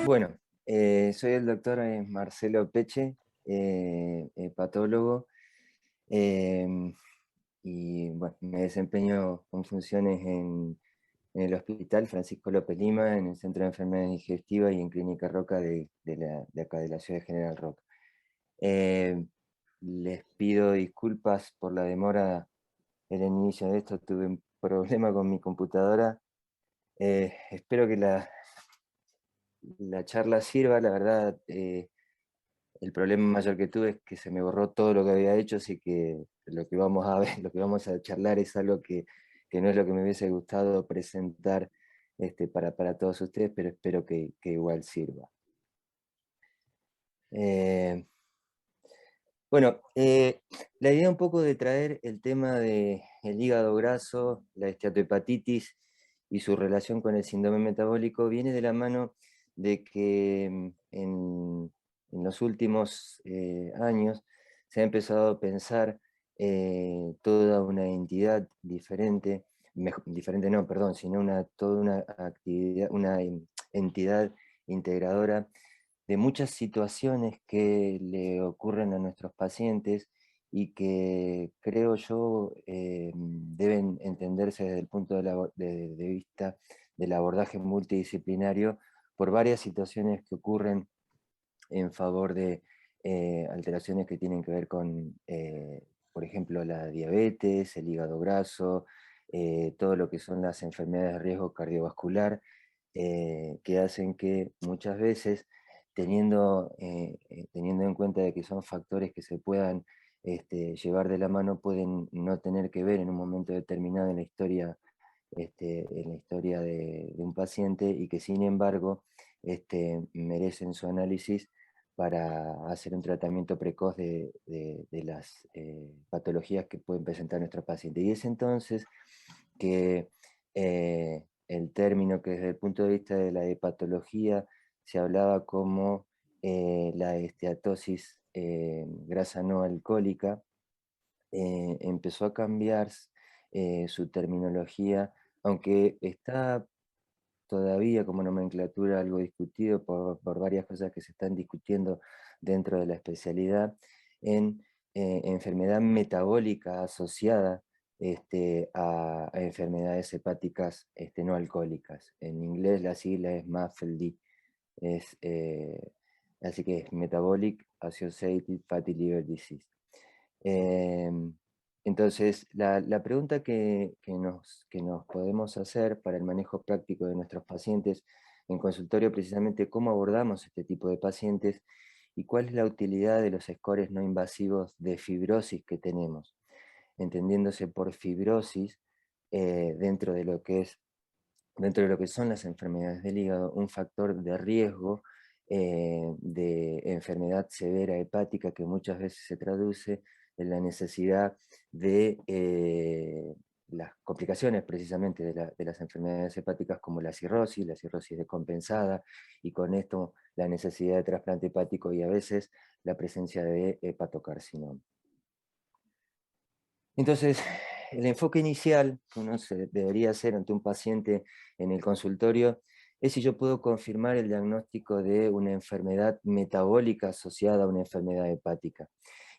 Bueno, soy el doctor Marcelo Peche, patólogo, em, y bueno, me desempeño con funciones en el Hospital Francisco López Lima, en el Centro de Enfermedades Digestivas y en Clínica Roca de acá de la ciudad de General Roca. Eh, Les pido disculpas por la demora en el inicio de esto, tuve un problema con mi computadora. Espero que la charla sirva, la verdad. El problema mayor que tuve es que se me borró todo lo que había hecho, así que lo que vamos a ver, lo que vamos a charlar es algo que no es lo que me hubiese gustado presentar para todos ustedes, pero espero que igual sirva. Eh, bueno, la idea un poco de traer el tema del hígado graso, la esteatohepatitis y su relación con el síndrome metabólico viene de la mano de que en los últimos años se ha empezado a pensar toda una entidad diferente, diferente no, perdón, sino toda una actividad, una entidad integradora de muchas situaciones que le ocurren a nuestros pacientes y que creo yo deben entenderse desde el punto de vista del abordaje multidisciplinario por varias situaciones que ocurren en favor de alteraciones que tienen que ver con, por ejemplo, la diabetes, el hígado graso, todo lo que son las enfermedades de riesgo cardiovascular, que hacen que muchas veces, teniendo en cuenta de que son factores que se puedan llevar de la mano, pueden no tener que ver en un momento determinado en la historia de un paciente y que sin embargo merecen su análisis para hacer un tratamiento precoz de las patologías que pueden presentar nuestros pacientes. Y es entonces que el término que desde el punto de vista de la hepatología se hablaba como la esteatosis grasa no alcohólica, empezó a cambiar su terminología, aunque está todavía como nomenclatura algo discutido por varias cosas que se están discutiendo dentro de la especialidad, en enfermedad metabólica asociada a enfermedades hepáticas no alcohólicas. En inglés la sigla es MAFLD, es, así que es Metabolic Associated Fatty Liver Disease. Em, entonces, la pregunta que nos podemos hacer para el manejo práctico de nuestros pacientes en consultorio, precisamente cómo abordamos este tipo de pacientes y cuál es la utilidad de los scores no invasivos de fibrosis que tenemos, entendiéndose por fibrosis dentro de lo que son las enfermedades del hígado, un factor de riesgo de enfermedad severa hepática que muchas veces se traduce en la necesidad de las complicaciones precisamente de las enfermedades hepáticas como la cirrosis descompensada, y con esto la necesidad de trasplante hepático y a veces la presencia de hepatocarcinoma. Entonces, el enfoque inicial que uno debería hacer ante un paciente en el consultorio es si yo puedo confirmar el diagnóstico de una enfermedad metabólica asociada a una enfermedad hepática.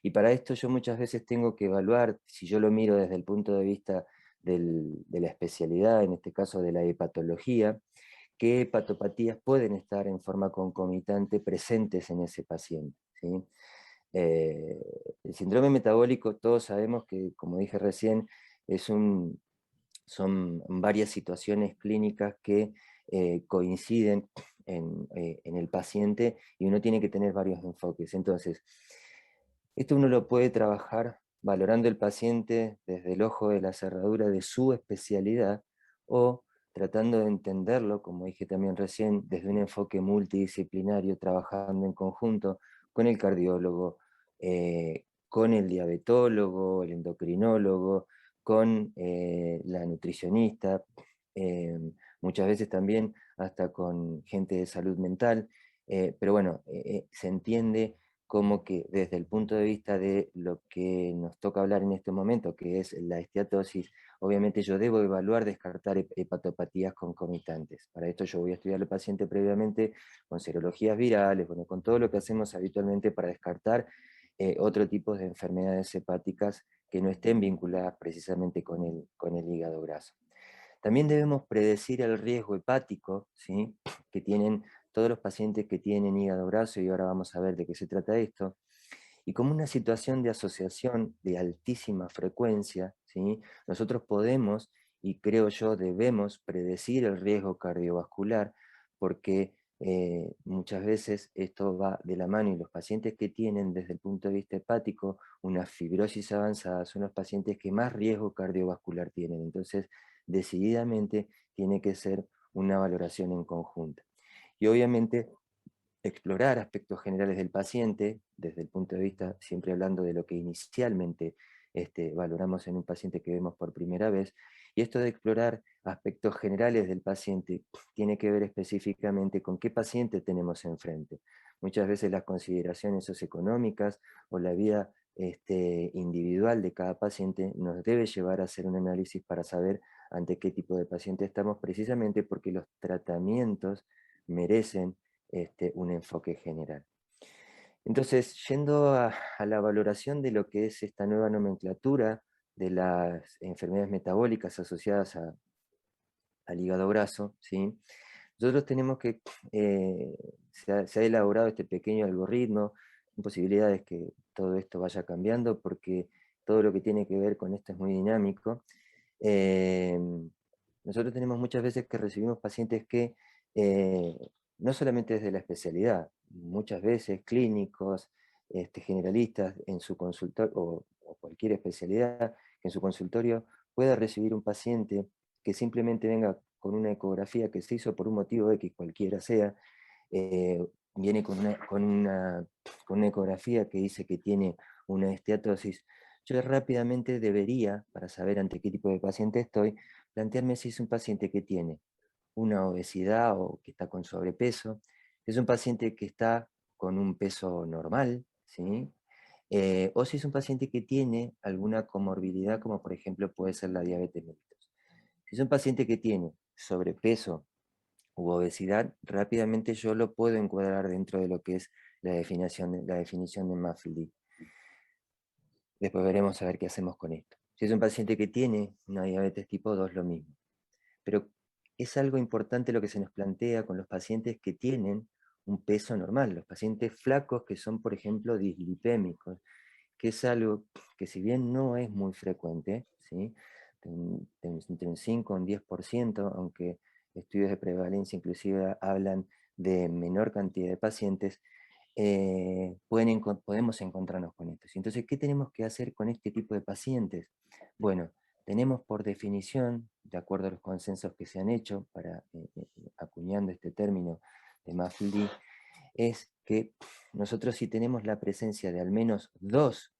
Y para esto yo muchas veces tengo que evaluar, si yo lo miro desde el punto de vista de la especialidad, en este caso de la hepatología, qué hepatopatías pueden estar en forma concomitante presentes en ese paciente, ¿sí? Eh, el síndrome metabólico, todos sabemos que, como dije recién, son varias situaciones clínicas que coinciden en el paciente y uno tiene que tener varios enfoques. Entonces, esto uno lo puede trabajar valorando el paciente desde el ojo de la cerradura de su especialidad o tratando de entenderlo, como dije también recién, desde un enfoque multidisciplinario, trabajando en conjunto con el cardiólogo, con el diabetólogo, el endocrinólogo, con la nutricionista, eh, muchas veces también hasta con gente de salud mental, pero bueno, se entiende como que desde el punto de vista de lo que nos toca hablar en este momento, que es la esteatosis, obviamente yo debo evaluar, descartar hepatopatías concomitantes. Para esto yo voy a estudiar al paciente previamente con serologías virales, bueno, con todo lo que hacemos habitualmente para descartar otro tipo de enfermedades hepáticas que no estén vinculadas precisamente con el hígado graso. También debemos predecir el riesgo hepático, ¿sí?, que tienen todos los pacientes que tienen hígado graso, y ahora vamos a ver de qué se trata esto. Y como una situación de asociación de altísima frecuencia, ¿sí?, nosotros podemos, y creo yo debemos, predecir el riesgo cardiovascular, porque muchas veces esto va de la mano, y los pacientes que tienen desde el punto de vista hepático una fibrosis avanzada son los pacientes que más riesgo cardiovascular tienen. Entonces, decididamente tiene que ser una valoración en conjunto. Y obviamente explorar aspectos generales del paciente, desde el punto de vista, siempre hablando de lo que inicialmente valoramos en un paciente que vemos por primera vez, y esto de explorar aspectos generales del paciente tiene que ver específicamente con qué paciente tenemos enfrente. Muchas veces las consideraciones socioeconómicas o la vida individual de cada paciente nos debe llevar a hacer un análisis para saber ante qué tipo de paciente estamos, precisamente porque los tratamientos merecen un enfoque general. Entonces, yendo a la valoración de lo que es esta nueva nomenclatura de las enfermedades metabólicas asociadas al hígado graso, ¿sí?, nosotros tenemos que, se ha elaborado este pequeño algoritmo, con posibilidades que todo esto vaya cambiando, porque todo lo que tiene que ver con esto es muy dinámico. Eh, Nosotros tenemos muchas veces que recibimos pacientes que, eh, no solamente desde la especialidad, muchas veces clínicos, generalistas en su consultorio, o cualquier especialidad, que en su consultorio pueda recibir un paciente que simplemente venga con una ecografía que se hizo por un motivo X, cualquiera sea, viene con una ecografía que dice que tiene una esteatosis. Yo rápidamente debería, para saber ante qué tipo de paciente estoy, plantearme si es un paciente que tiene una obesidad o que está con sobrepeso, es un paciente que está con un peso normal, ¿sí? O si es un paciente que tiene alguna comorbilidad, como por ejemplo puede ser la diabetes mellitus. Si es un paciente que tiene sobrepeso u obesidad, rápidamente yo lo puedo encuadrar dentro de lo que es la definición de MAFLD. Después veremos a ver qué hacemos con esto. Si es un paciente que tiene una diabetes tipo 2, lo mismo. Pero es algo importante lo que se nos plantea con los pacientes que tienen un peso normal, los pacientes flacos que son, por ejemplo, dislipémicos, que es algo que si bien no es muy frecuente, ¿sí?, entre un 5 y un 10%, aunque estudios de prevalencia inclusive hablan de menor cantidad de pacientes, podemos encontrarnos con esto. Entonces, ¿qué tenemos que hacer con este tipo de pacientes? Bueno, tenemos por definición, de acuerdo a los consensos que se han hecho para acuñando este término de MAFLD, es que nosotros, si tenemos la presencia de al menos dos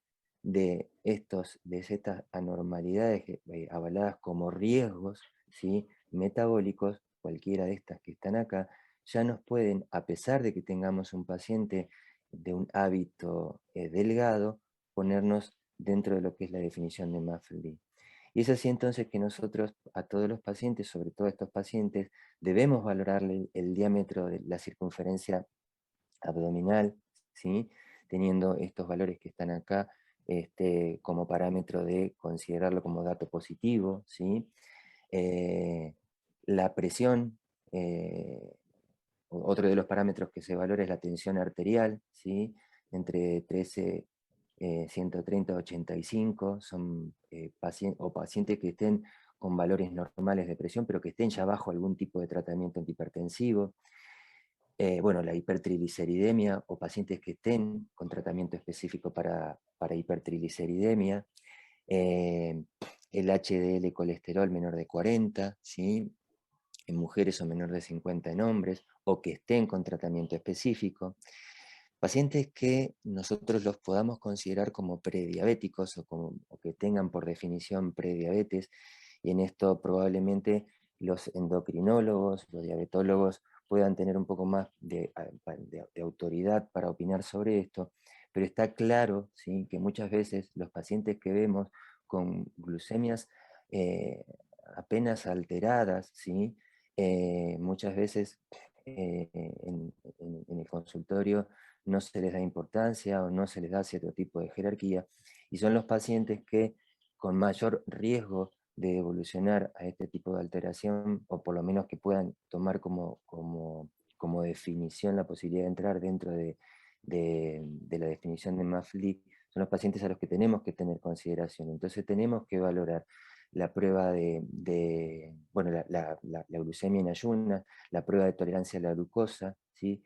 de estas anormalidades avaladas como riesgos, ¿sí?, metabólicos, cualquiera de estas que están acá, ya nos pueden, a pesar de que tengamos un paciente de un hábito delgado, ponernos dentro de lo que es la definición de MAFLD. Y es así entonces que nosotros a todos los pacientes, sobre todo a estos pacientes, debemos valorarle el diámetro de la circunferencia abdominal, ¿sí?, teniendo estos valores que están acá como parámetro de considerarlo como dato positivo, ¿sí? La presión, otro de los parámetros que se valora es la tensión arterial, ¿sí?, entre 13, 130 a 85, son pacientes que estén con valores normales de presión, pero que estén ya bajo algún tipo de tratamiento antihipertensivo. Bueno, la hipertrigliceridemia, o pacientes que estén con tratamiento específico para hipertrigliceridemia, eh, el HDL colesterol menor de 40, ¿sí?, en mujeres, o menor de 50 en hombres, o que estén con tratamiento específico. Pacientes que nosotros los podamos considerar como prediabéticos, o que tengan por definición prediabetes, y en esto probablemente los endocrinólogos, los diabetólogos puedan tener un poco más de autoridad para opinar sobre esto, pero está claro, ¿sí?, que muchas veces los pacientes que vemos con glucemias eh, apenas alteradas, ¿sí?, muchas veces en el consultorio no se les da importancia o no se les da cierto tipo de jerarquía, y son los pacientes que con mayor riesgo de evolucionar a este tipo de alteración, o por lo menos que puedan tomar como definición la posibilidad de entrar dentro de la definición de MAFLD, son los pacientes a los que tenemos que tener consideración. Entonces tenemos que valorar la prueba bueno, la glucemia en ayunas, la prueba de tolerancia a la glucosa, ¿sí?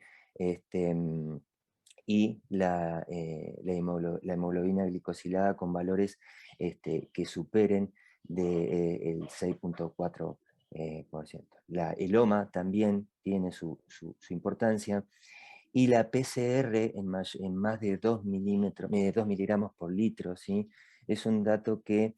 Y la hemoglobina glicosilada con valores que superen el 6,4%. El OMA también tiene su importancia, y la PCR en más de 2 miligramos por litro, ¿sí?, es un dato que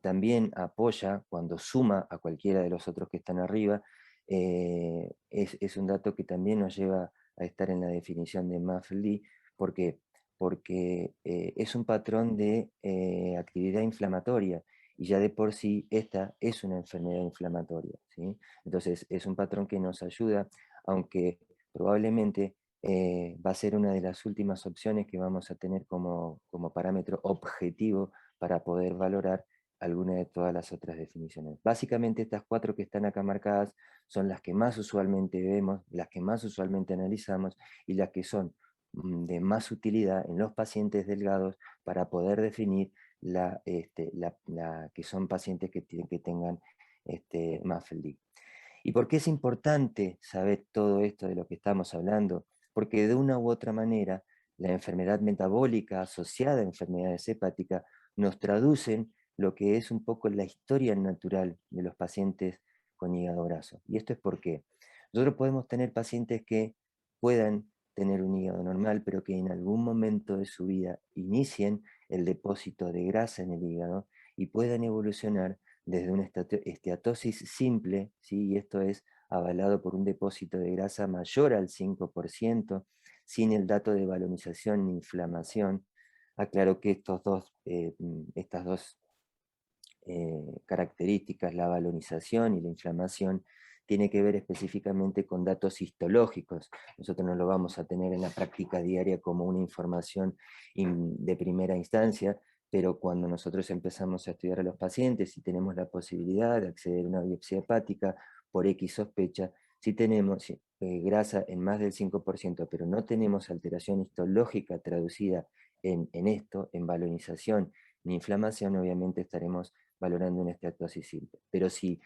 también apoya cuando suma a cualquiera de los otros que están arriba. Es un dato que también nos lleva a estar en la definición de MAFLD, porque, porque es un patrón de actividad inflamatoria, y ya de por sí esta es una enfermedad inflamatoria, ¿sí? Entonces es un patrón que nos ayuda, aunque probablemente va a ser una de las últimas opciones que vamos a tener como parámetro objetivo para poder valorar alguna de todas las otras definiciones. Básicamente estas 4 que están acá marcadas son las que más usualmente vemos, las que más usualmente analizamos, y las que son de más utilidad en los pacientes delgados para poder definir que son pacientes que tengan MAFLD. ¿Y por qué es importante saber todo esto de lo que estamos hablando? Porque de una u otra manera, la enfermedad metabólica asociada a enfermedades hepáticas nos traducen lo que es un poco la historia natural de los pacientes con hígado graso. Y esto es porque nosotros podemos tener pacientes que puedan tener un hígado normal, pero que en algún momento de su vida inicien el depósito de grasa en el hígado y puedan evolucionar desde una esteatosis simple, ¿sí?, y esto es avalado por un depósito de grasa mayor al 5%, sin el dato de valorización ni inflamación. Aclaro que estas dos características, la valorización y la inflamación, tiene que ver específicamente con datos histológicos. Nosotros no lo vamos a tener en la práctica diaria como una información de primera instancia, pero cuando nosotros empezamos a estudiar a los pacientes y tenemos la posibilidad de acceder a una biopsia hepática por X sospecha, si tenemos grasa en más del 5%, pero no tenemos alteración histológica traducida en esto, en valorización ni inflamación, obviamente estaremos valorando una esteatosis simple. Pero si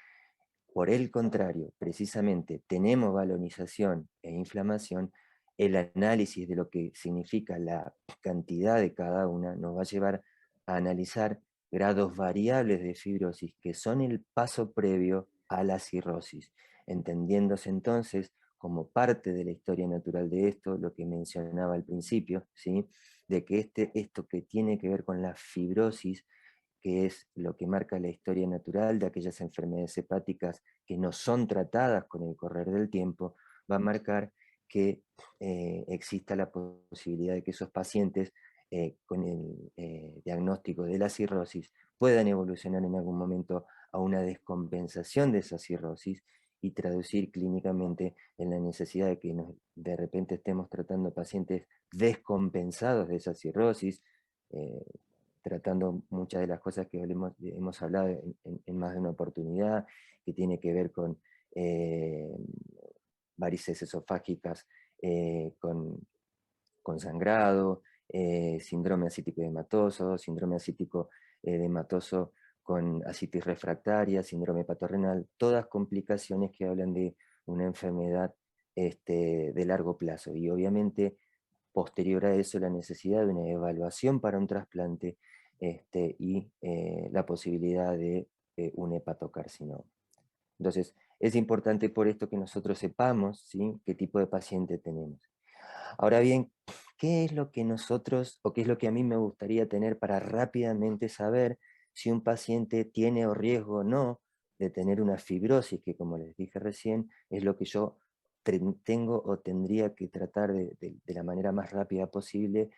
por el contrario, precisamente tenemos valorización e inflamación, el análisis de lo que significa la cantidad de cada una nos va a llevar a analizar grados variables de fibrosis, que son el paso previo a la cirrosis, entendiéndose entonces como parte de la historia natural de esto, lo que mencionaba al principio, ¿sí?, de que esto que tiene que ver con la fibrosis, que es lo que marca la historia natural de aquellas enfermedades hepáticas que no son tratadas con el correr del tiempo, va a marcar que exista la posibilidad de que esos pacientes con el diagnóstico de la cirrosis puedan evolucionar en algún momento a una descompensación de esa cirrosis y traducir clínicamente en la necesidad de que de repente estemos tratando pacientes descompensados de esa cirrosis, eh, tratando muchas de las cosas que hemos hablado en más de una oportunidad, que tiene que ver con eh, varices esofágicas con sangrado, síndrome ascítico edematoso, síndrome ascítico edematoso con asitis refractaria, síndrome hepatorenal, todas complicaciones que hablan de una enfermedad de largo plazo. Y obviamente, posterior a eso, la necesidad de una evaluación para un trasplante y la posibilidad de un hepatocarcinoma. Entonces, es importante por esto que nosotros sepamos, ¿sí?, qué tipo de paciente tenemos. Ahora bien, ¿qué es lo que nosotros, o qué es lo que a mí me gustaría tener para rápidamente saber si un paciente tiene o riesgo o no de tener una fibrosis, que como les dije recién, es lo que yo tengo o tendría que tratar de la manera más rápida posible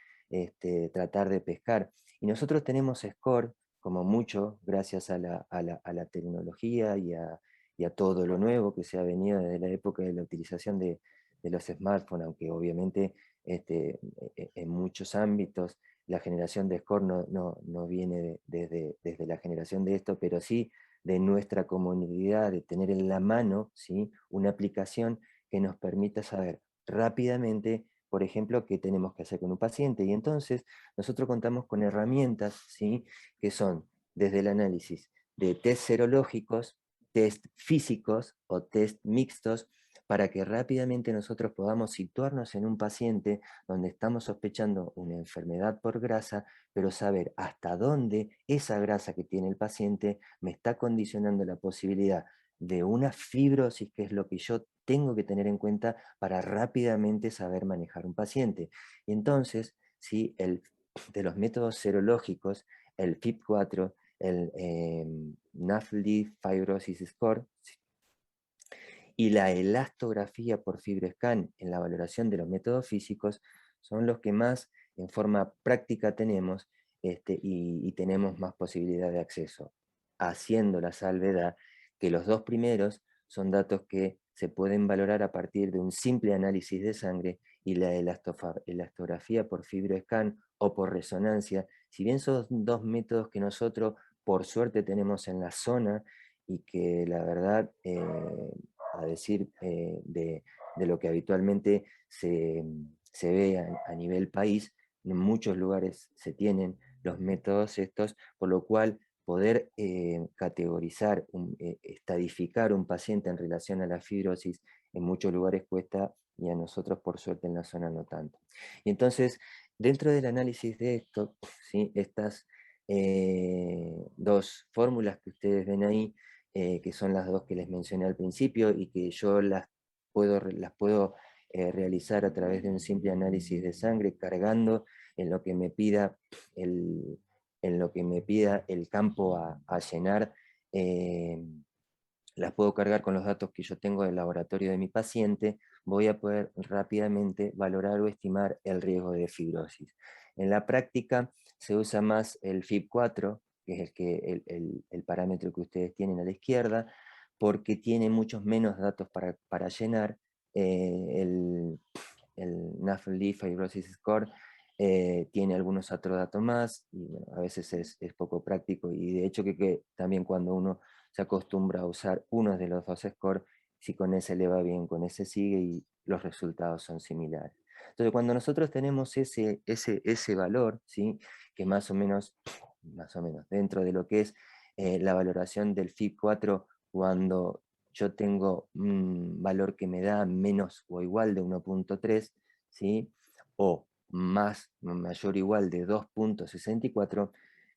tratar de pescar. Y nosotros tenemos score, como mucho, gracias a la tecnología y a todo lo nuevo que se ha venido desde la época de la utilización de los smartphones, aunque obviamente en muchos ámbitos la generación de score no viene desde la generación de esto, pero sí de nuestra comunidad, de tener en la mano, ¿sí?, una aplicación que nos permita saber rápidamente, por ejemplo, qué tenemos que hacer con un paciente. Y entonces nosotros contamos con herramientas, ¿sí?, que son desde el análisis de test serológicos, test físicos o test mixtos, para que rápidamente nosotros podamos situarnos en un paciente donde estamos sospechando una enfermedad por grasa, pero saber hasta dónde esa grasa que tiene el paciente me está condicionando la posibilidad de una fibrosis, que es lo que yo tengo que tener en cuenta para rápidamente saber manejar un paciente. Y entonces, ¿sí?, de los métodos serológicos, el FIB4, el NAFLD Fibrosis Score, y la elastografía por FibroScan en la valoración de los métodos físicos son los que más en forma práctica tenemos, y tenemos más posibilidad de acceso, haciendo la salvedad que los dos primeros son datos que se pueden valorar a partir de un simple análisis de sangre, y la elastografía por FibroScan o por resonancia, si bien son dos métodos que nosotros por suerte tenemos en la zona y que la verdad, a decir de lo que habitualmente se ve a nivel país, en muchos lugares se tienen los métodos estos, por lo cual poder categorizar, estadificar un paciente en relación a la fibrosis en muchos lugares cuesta, y a nosotros por suerte en la zona no tanto. Y entonces, dentro del análisis de esto, ¿sí?, estas dos fórmulas que ustedes ven ahí, que son las dos que les mencioné al principio y que yo las puedo realizar a través de un simple análisis de sangre, cargando en lo que me pida el, en lo que me pida el campo a llenar. Las puedo cargar con los datos que yo tengo del laboratorio de mi paciente, voy a poder rápidamente valorar o estimar el riesgo de fibrosis. En la práctica se usa más el FIB4, que es el parámetro que ustedes tienen a la izquierda, porque tiene muchos menos datos para llenar. El NAFLD Fibrosis Score tiene algunos otros datos más, y bueno, a veces es poco práctico, y de hecho que también cuando uno se acostumbra a usar uno de los dos scores, si con ese le va bien, con ese sigue y los resultados son similares. Entonces, cuando nosotros tenemos ese valor, ¿sí?, que más o menos dentro de lo que es la valoración del FIB4, cuando yo tengo un valor que me da menos o igual de 1.3, ¿sí?, o mayor o igual de 2.64,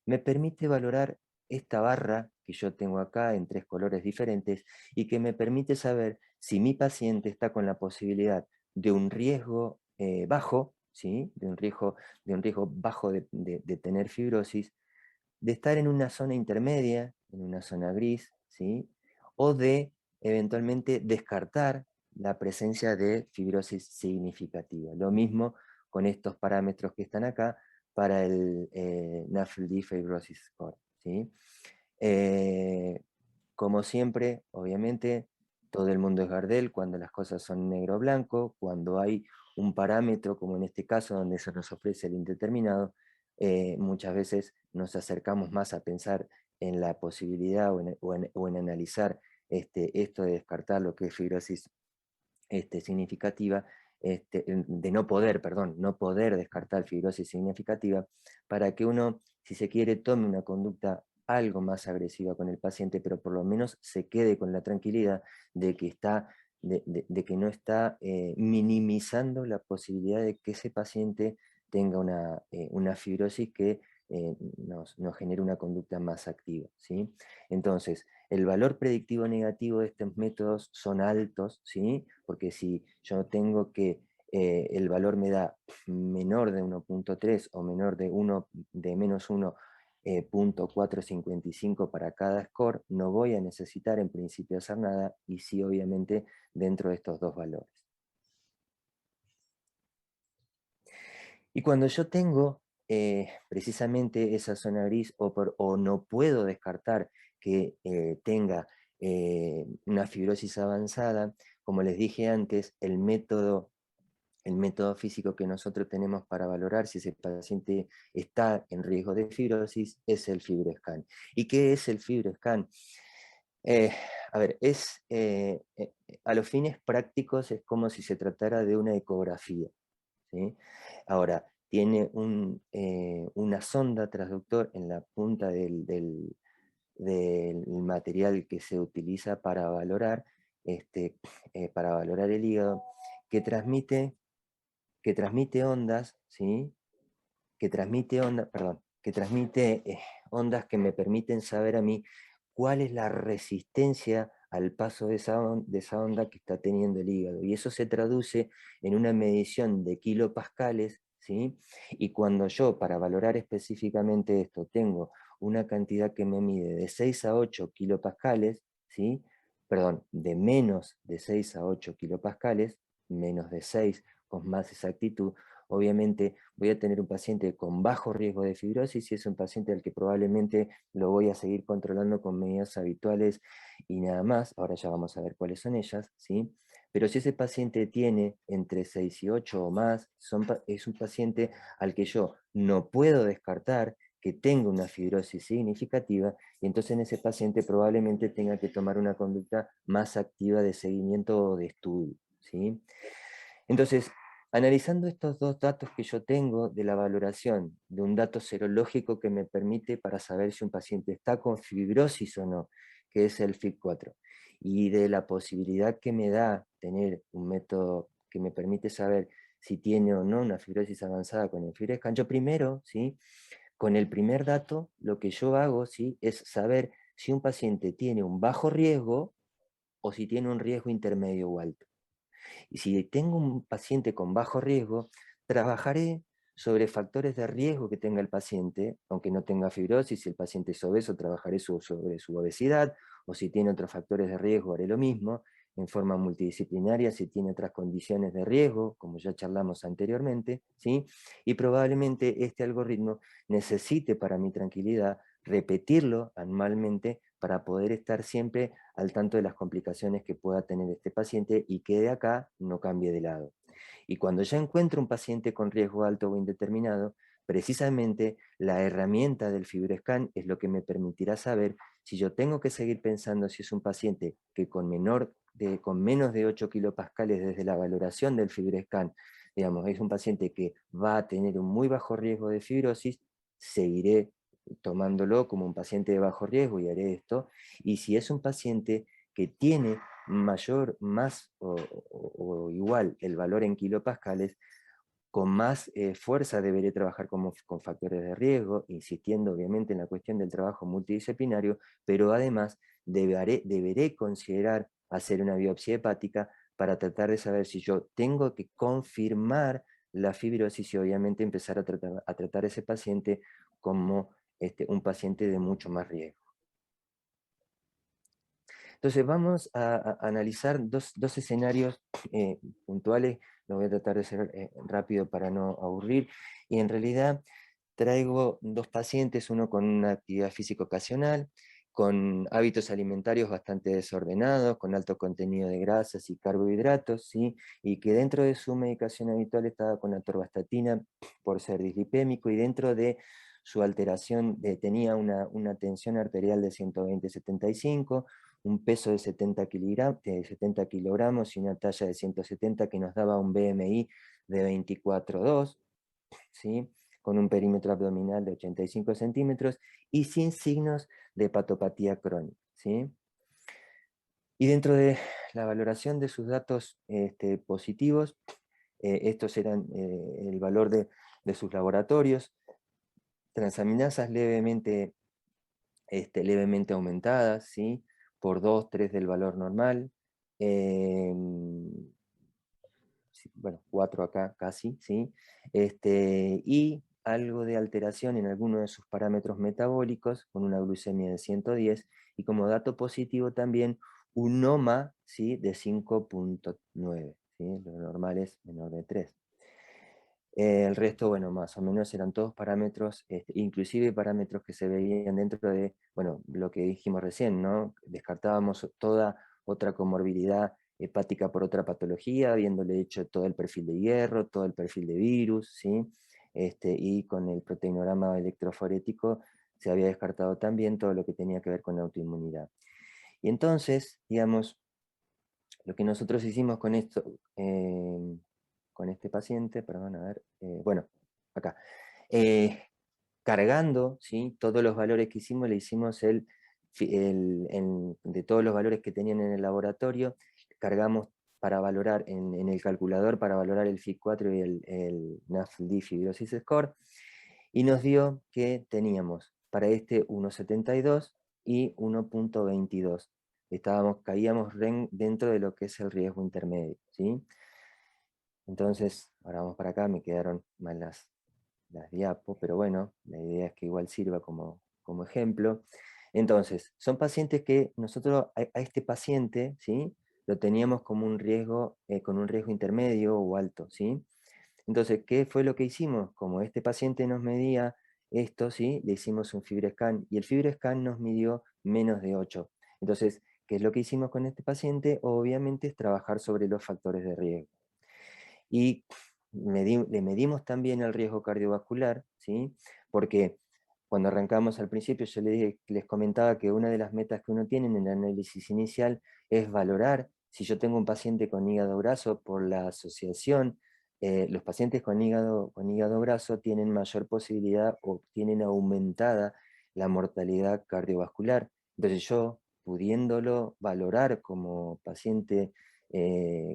me permite valorar esta barra que yo tengo acá en tres colores diferentes, y que me permite saber si mi paciente está con la posibilidad de un riesgo bajo, ¿sí?, de un riesgo bajo de tener fibrosis, de estar en una zona intermedia, en una zona gris, ¿sí?, o de eventualmente descartar la presencia de fibrosis significativa. Lo mismo con estos parámetros que están acá para el NAFLD Fibrosis Score, ¿sí? Eh, Como siempre, obviamente, todo el mundo es Gardel cuando las cosas son negro o blanco, cuando hay un parámetro, como en este caso, donde se nos ofrece el indeterminado, muchas veces nos acercamos más a pensar en la posibilidad o en analizar esto de descartar lo que es fibrosis significativa, de no poder, perdón, no poder descartar fibrosis significativa, para que uno, si se quiere, tome una conducta algo más agresiva con el paciente, pero por lo menos se quede con la tranquilidad de que de que no está minimizando la posibilidad de que ese paciente tenga una fibrosis que nos genere una conducta más activa, ¿sí? Entonces, el valor predictivo negativo de estos métodos son altos, ¿sí? Porque si yo tengo que el valor me da menor de 1.3 o menor de menos 1.455 para cada score, no voy a necesitar en principio hacer nada, y sí, obviamente, dentro de estos dos valores. Y cuando yo tengo precisamente esa zona gris o no puedo descartar que tenga una fibrosis avanzada, como les dije antes, el método físico que nosotros tenemos para valorar si ese paciente está en riesgo de fibrosis es el FibroScan. ¿Y qué es el FibroScan? Eh, a ver, a los fines prácticos es como si se tratara de una ecografía, ¿sí? Ahora, tiene una sonda transductor en la punta del material que se utiliza para valorar el hígado, que transmite, que transmite ondas, ¿sí? Que transmite ondas que me permiten saber a mí cuál es la resistencia al paso de esa onda que está teniendo el hígado. Y eso se traduce en una medición de kilopascales, ¿sí? Y cuando yo, para valorar específicamente esto, tengo una cantidad que me mide de 6 a 8 kilopascales, ¿sí? Perdón, de menos de 6 a 8 kilopascales, menos de 6 con más exactitud, obviamente voy a tener un paciente con bajo riesgo de fibrosis y es un paciente al que probablemente lo voy a seguir controlando con medidas habituales y nada más. Ahora ya vamos a ver cuáles son ellas, ¿sí? Pero si ese paciente tiene entre 6 y 8 o más, es un paciente al que yo no puedo descartar que tenga una fibrosis significativa y entonces en ese paciente probablemente tenga que tomar una conducta más activa de seguimiento o de estudio, ¿sí? Entonces, analizando estos dos datos que yo tengo de la valoración de un dato serológico que me permite para saber si un paciente está con fibrosis o no, que es el FIB4, y de la posibilidad que me da tener un método que me permite saber si tiene o no una fibrosis avanzada con el FibroScan, yo primero, ¿sí? Con el primer dato, lo que yo hago, ¿sí? Es saber si un paciente tiene un bajo riesgo o si tiene un riesgo intermedio o alto. Y si tengo un paciente con bajo riesgo, trabajaré sobre factores de riesgo que tenga el paciente, aunque no tenga fibrosis. Si el paciente es obeso, trabajaré sobre su obesidad, o si tiene otros factores de riesgo, haré lo mismo, en forma multidisciplinaria, si tiene otras condiciones de riesgo, como ya charlamos anteriormente, ¿sí? Y probablemente este algoritmo necesite para mi tranquilidad repetirlo anualmente para poder estar siempre al tanto de las complicaciones que pueda tener este paciente y que de acá no cambie de lado. Y cuando ya encuentro un paciente con riesgo alto o indeterminado, precisamente la herramienta del FibroScan es lo que me permitirá saber si yo tengo que seguir pensando si es un paciente que con menos de 8 kilopascales desde la valoración del FibroScan, digamos, es un paciente que va a tener un muy bajo riesgo de fibrosis, seguiré tomándolo como un paciente de bajo riesgo y haré esto. Y si es un paciente que tiene más o igual el valor en kilopascales, con más fuerza deberé trabajar con factores de riesgo, insistiendo obviamente en la cuestión del trabajo multidisciplinario, pero además deberé considerar hacer una biopsia hepática para tratar de saber si yo tengo que confirmar la fibrosis y obviamente empezar a tratar a ese paciente como un paciente de mucho más riesgo. Entonces vamos a analizar dos escenarios puntuales, lo voy a tratar de ser rápido para no aburrir, y en realidad traigo dos pacientes, uno con una actividad física ocasional, con hábitos alimentarios bastante desordenados, con alto contenido de grasas y carbohidratos, ¿sí? Y que dentro de su medicación habitual estaba con atorvastatina por ser dislipémico, y dentro de su alteración tenía una tensión arterial de 120/75, un peso de 70 kilogramos y una talla de 170 que nos daba un BMI de 24,2, ¿sí? Con un perímetro abdominal de 85 centímetros y sin signos de hepatopatía crónica, ¿sí? Y dentro de la valoración de sus datos positivos, estos eran el valor de sus laboratorios, transaminasas levemente aumentadas, ¿sí? Por 2, 3 del valor normal, bueno, 4 acá casi, ¿sí? Y algo de alteración en alguno de sus parámetros metabólicos, con una glucemia de 110, y como dato positivo también un NOMA, ¿sí? De 5,9, ¿sí? Lo normal es menor de 3. El resto, bueno, más o menos eran todos parámetros, inclusive parámetros que se veían dentro de, bueno, lo que dijimos recién, ¿no? Descartábamos toda otra comorbilidad hepática por otra patología, habiéndole hecho todo el perfil de hierro, todo el perfil de virus, ¿sí? Y con el proteinograma electroforético se había descartado también todo lo que tenía que ver con autoinmunidad. Y entonces, digamos, lo que nosotros hicimos con esto, con este paciente, perdón, a ver, bueno, acá, eh, cargando, ¿sí? Todos los valores que hicimos, le hicimos de todos los valores que tenían en el laboratorio, cargamos para valorar en el calculador, para valorar el FI4 y el NAFLD Fibrosis Score, y nos dio que teníamos para este 1,72 y 1,22. Caíamos dentro de lo que es el riesgo intermedio, ¿sí? Entonces, ahora vamos para acá, me quedaron mal las diapos, pero bueno, la idea es que igual sirva como ejemplo. Entonces, son pacientes que nosotros a este paciente, ¿sí? Lo teníamos como un riesgo, con un riesgo intermedio o alto, ¿sí? Entonces, ¿qué fue lo que hicimos? Como este paciente nos medía esto, ¿sí? Le hicimos un FibroScan y el FibroScan nos midió menos de 8. Entonces, ¿qué es lo que hicimos con este paciente? Obviamente es trabajar sobre los factores de riesgo. Y le medimos también el riesgo cardiovascular, ¿sí? Porque cuando arrancamos al principio yo les comentaba que una de las metas que uno tiene en el análisis inicial es valorar si yo tengo un paciente con hígado graso por la asociación. Los pacientes con hígado graso tienen mayor posibilidad o tienen aumentada la mortalidad cardiovascular. Entonces yo, pudiéndolo valorar como paciente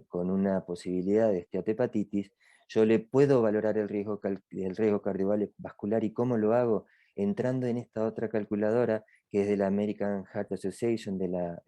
con una posibilidad de esteatopatitis, yo le puedo valorar el riesgo cardiovascular. ¿Y cómo lo hago? Entrando en esta otra calculadora que es de la American Heart Association, de la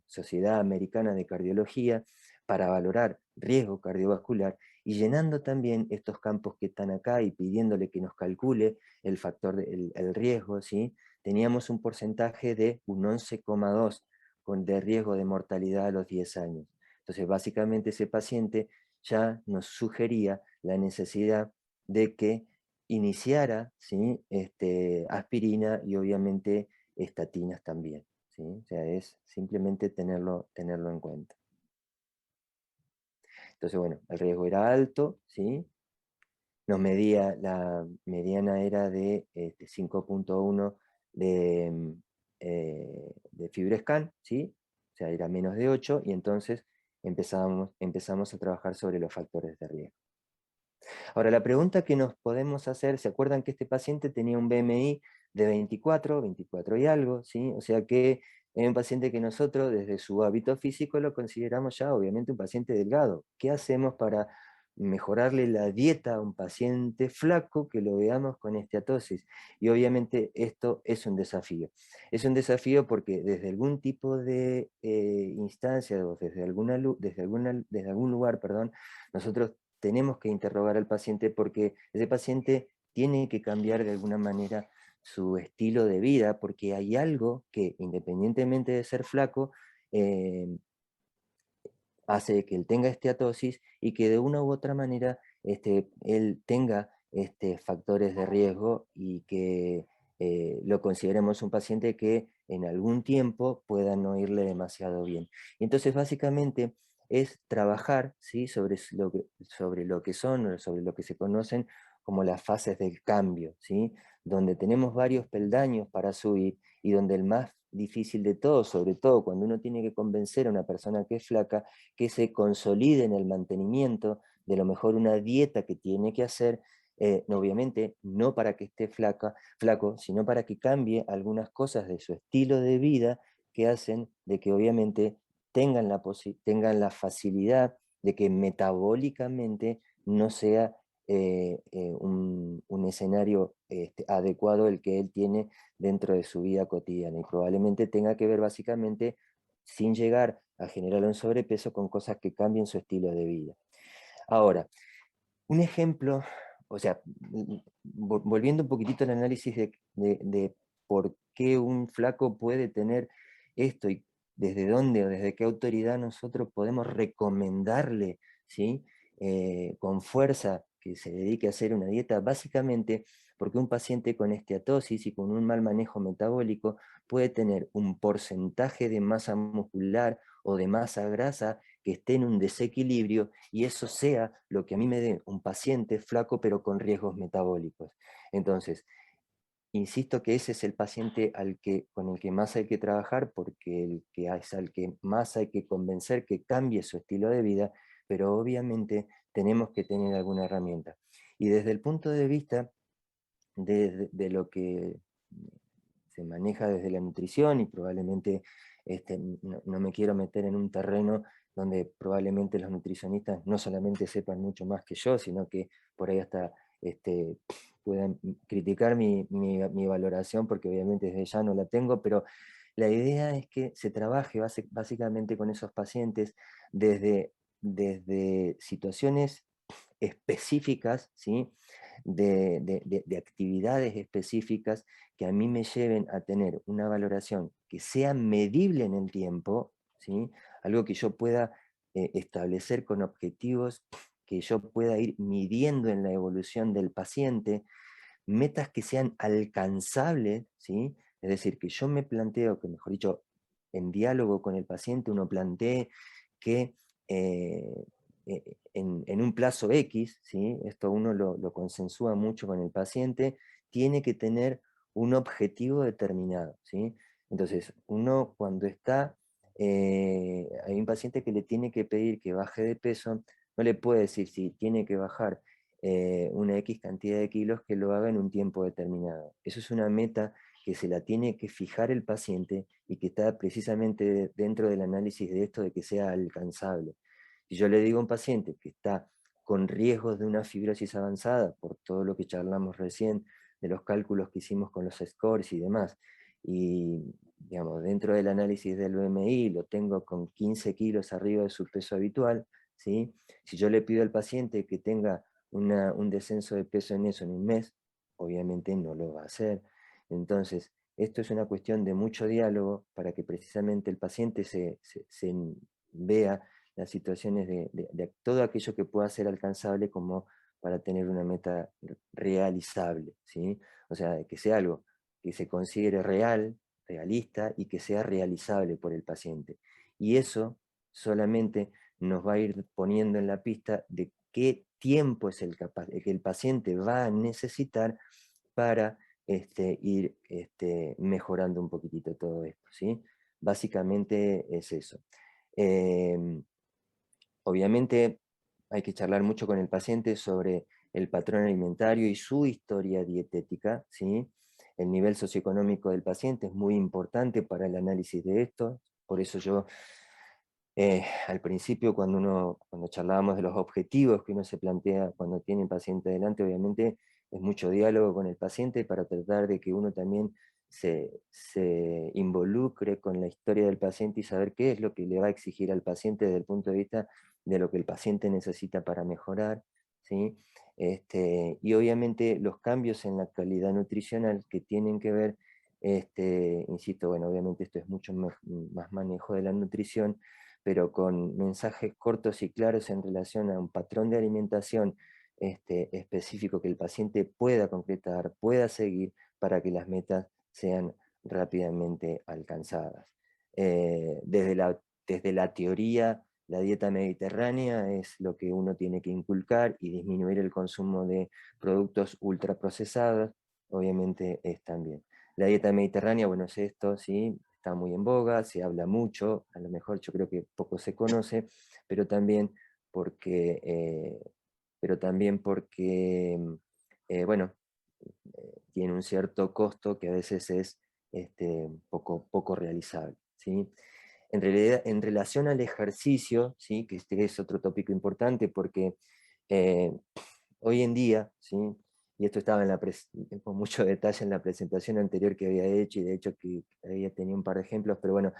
Sociedad Americana de Cardiología, para valorar riesgo cardiovascular y llenando también estos campos que están acá y pidiéndole que nos calcule el factor, el riesgo, ¿sí? Teníamos un porcentaje de un 11,2 de riesgo de mortalidad a los 10 años. Entonces, básicamente ese paciente ya nos sugería la necesidad de que iniciara, ¿sí? Aspirina y obviamente estatinas también, ¿sí? O sea, es simplemente tenerlo en cuenta. Entonces, bueno, el riesgo era alto, ¿sí? La mediana era de 5,1 de FibroScan, ¿sí? O sea, era menos de 8 y entonces empezamos a trabajar sobre los factores de riesgo. Ahora, la pregunta que nos podemos hacer, ¿se acuerdan que este paciente tenía un BMI de 24 y algo, ¿sí? O sea que es un paciente que nosotros, desde su hábito físico, lo consideramos ya obviamente un paciente delgado. ¿Qué hacemos para mejorarle la dieta a un paciente flaco que lo veamos con esteatosis? Y obviamente esto es un desafío. Es un desafío porque desde algún tipo de instancia o desde algún lugar, perdón, nosotros tenemos que interrogar al paciente porque ese paciente tiene que cambiar de alguna manera su estilo de vida, porque hay algo que, independientemente de ser flaco, eh, hace que él tenga esteatosis y que de una u otra manera él tenga factores de riesgo y que lo consideremos un paciente que en algún tiempo pueda no irle demasiado bien. Y entonces básicamente es trabajar, ¿sí? Sobre lo que son, sobre lo que se conocen como las fases del cambio, ¿sí? Donde tenemos varios peldaños para subir y donde el más difícil de todo, sobre todo cuando uno tiene que convencer a una persona que es flaca, que se consolide en el mantenimiento de lo mejor una dieta que tiene que hacer, obviamente no para que esté flaco, sino para que cambie algunas cosas de su estilo de vida que hacen de que obviamente tengan la facilidad de que metabólicamente no sea un escenario adecuado el que él tiene dentro de su vida cotidiana y probablemente tenga que ver básicamente sin llegar a generar un sobrepeso con cosas que cambien su estilo de vida. Ahora, un ejemplo, o sea, volviendo un poquitito al análisis de por qué un flaco puede tener esto y desde dónde o desde qué autoridad nosotros podemos recomendarle, ¿sí? con fuerza que se dedique a hacer una dieta, básicamente porque un paciente con esteatosis y con un mal manejo metabólico puede tener un porcentaje de masa muscular o de masa grasa que esté en un desequilibrio y eso sea lo que a mí me dé un paciente flaco pero con riesgos metabólicos. Entonces, insisto que ese es el paciente con el que más hay que trabajar porque es al que más hay que convencer que cambie su estilo de vida, pero obviamente tenemos que tener alguna herramienta. Y desde el punto de vista de lo que se maneja desde la nutrición y probablemente no me quiero meter en un terreno donde probablemente los nutricionistas no solamente sepan mucho más que yo, sino que por ahí hasta este, puedan criticar mi valoración, porque obviamente desde ya no la tengo, pero la idea es que se trabaje básicamente con esos pacientes desde situaciones específicas, ¿sí? de actividades específicas que a mí me lleven a tener una valoración que sea medible en el tiempo, ¿sí? Algo que yo pueda establecer con objetivos que yo pueda ir midiendo en la evolución del paciente, metas que sean alcanzables, ¿sí? Es decir, que yo me planteo, que mejor dicho, en diálogo con el paciente uno plantee que eh, en un plazo X, ¿sí? Esto uno lo consensúa mucho con el paciente, tiene que tener un objetivo determinado, ¿sí? Entonces, uno cuando hay un paciente que le tiene que pedir que baje de peso, no le puede decir si tiene que bajar una X cantidad de kilos que lo haga en un tiempo determinado. Eso es una meta que se la tiene que fijar el paciente y que está precisamente dentro del análisis de esto de que sea alcanzable. Si yo le digo a un paciente que está con riesgos de una fibrosis avanzada, por todo lo que charlamos recién, de los cálculos que hicimos con los scores y demás, y digamos, dentro del análisis del BMI lo tengo con 15 kilos arriba de su peso habitual, ¿sí? Si yo le pido al paciente que tenga un descenso de peso en eso en un mes, obviamente no lo va a hacer. Entonces, esto es una cuestión de mucho diálogo para que precisamente el paciente se vea las situaciones de todo aquello que pueda ser alcanzable como para tener una meta realizable, ¿sí? O sea, que sea algo que se considere real, realista y que sea realizable por el paciente. Y eso solamente nos va a ir poniendo en la pista de qué tiempo es el que el paciente va a necesitar para ir mejorando un poquitito todo esto, ¿sí? Básicamente es eso. Eh, Obviamente hay que charlar mucho con el paciente sobre el patrón alimentario y su historia dietética, ¿sí? El nivel socioeconómico del paciente es muy importante para el análisis de esto, por eso yo al principio cuando charlábamos de los objetivos que uno se plantea cuando tiene el paciente delante, obviamente es mucho diálogo con el paciente para tratar de que uno también se involucre con la historia del paciente y saber qué es lo que le va a exigir al paciente desde el punto de vista de lo que el paciente necesita para mejorar, ¿sí? Y obviamente los cambios en la calidad nutricional que tienen que ver, insisto, bueno, obviamente esto es mucho más manejo de la nutrición, pero con mensajes cortos y claros en relación a un patrón de alimentación específico que el paciente pueda concretar, pueda seguir para que las metas sean rápidamente alcanzadas. Desde la teoría, la dieta mediterránea es lo que uno tiene que inculcar y disminuir el consumo de productos ultraprocesados, obviamente es también. La dieta mediterránea, bueno, es esto, ¿sí? Está muy en boga, se habla mucho, a lo mejor yo creo que poco se conoce, pero también porque, eh, bueno, tiene un cierto costo que a veces es poco realizable, ¿sí? En realidad, en relación al ejercicio, ¿sí? Que este es otro tópico importante porque eh, hoy en día, ¿sí? Y esto estaba con mucho detalle en la presentación anterior que había hecho, y de hecho que había tenido un par de ejemplos, pero bueno,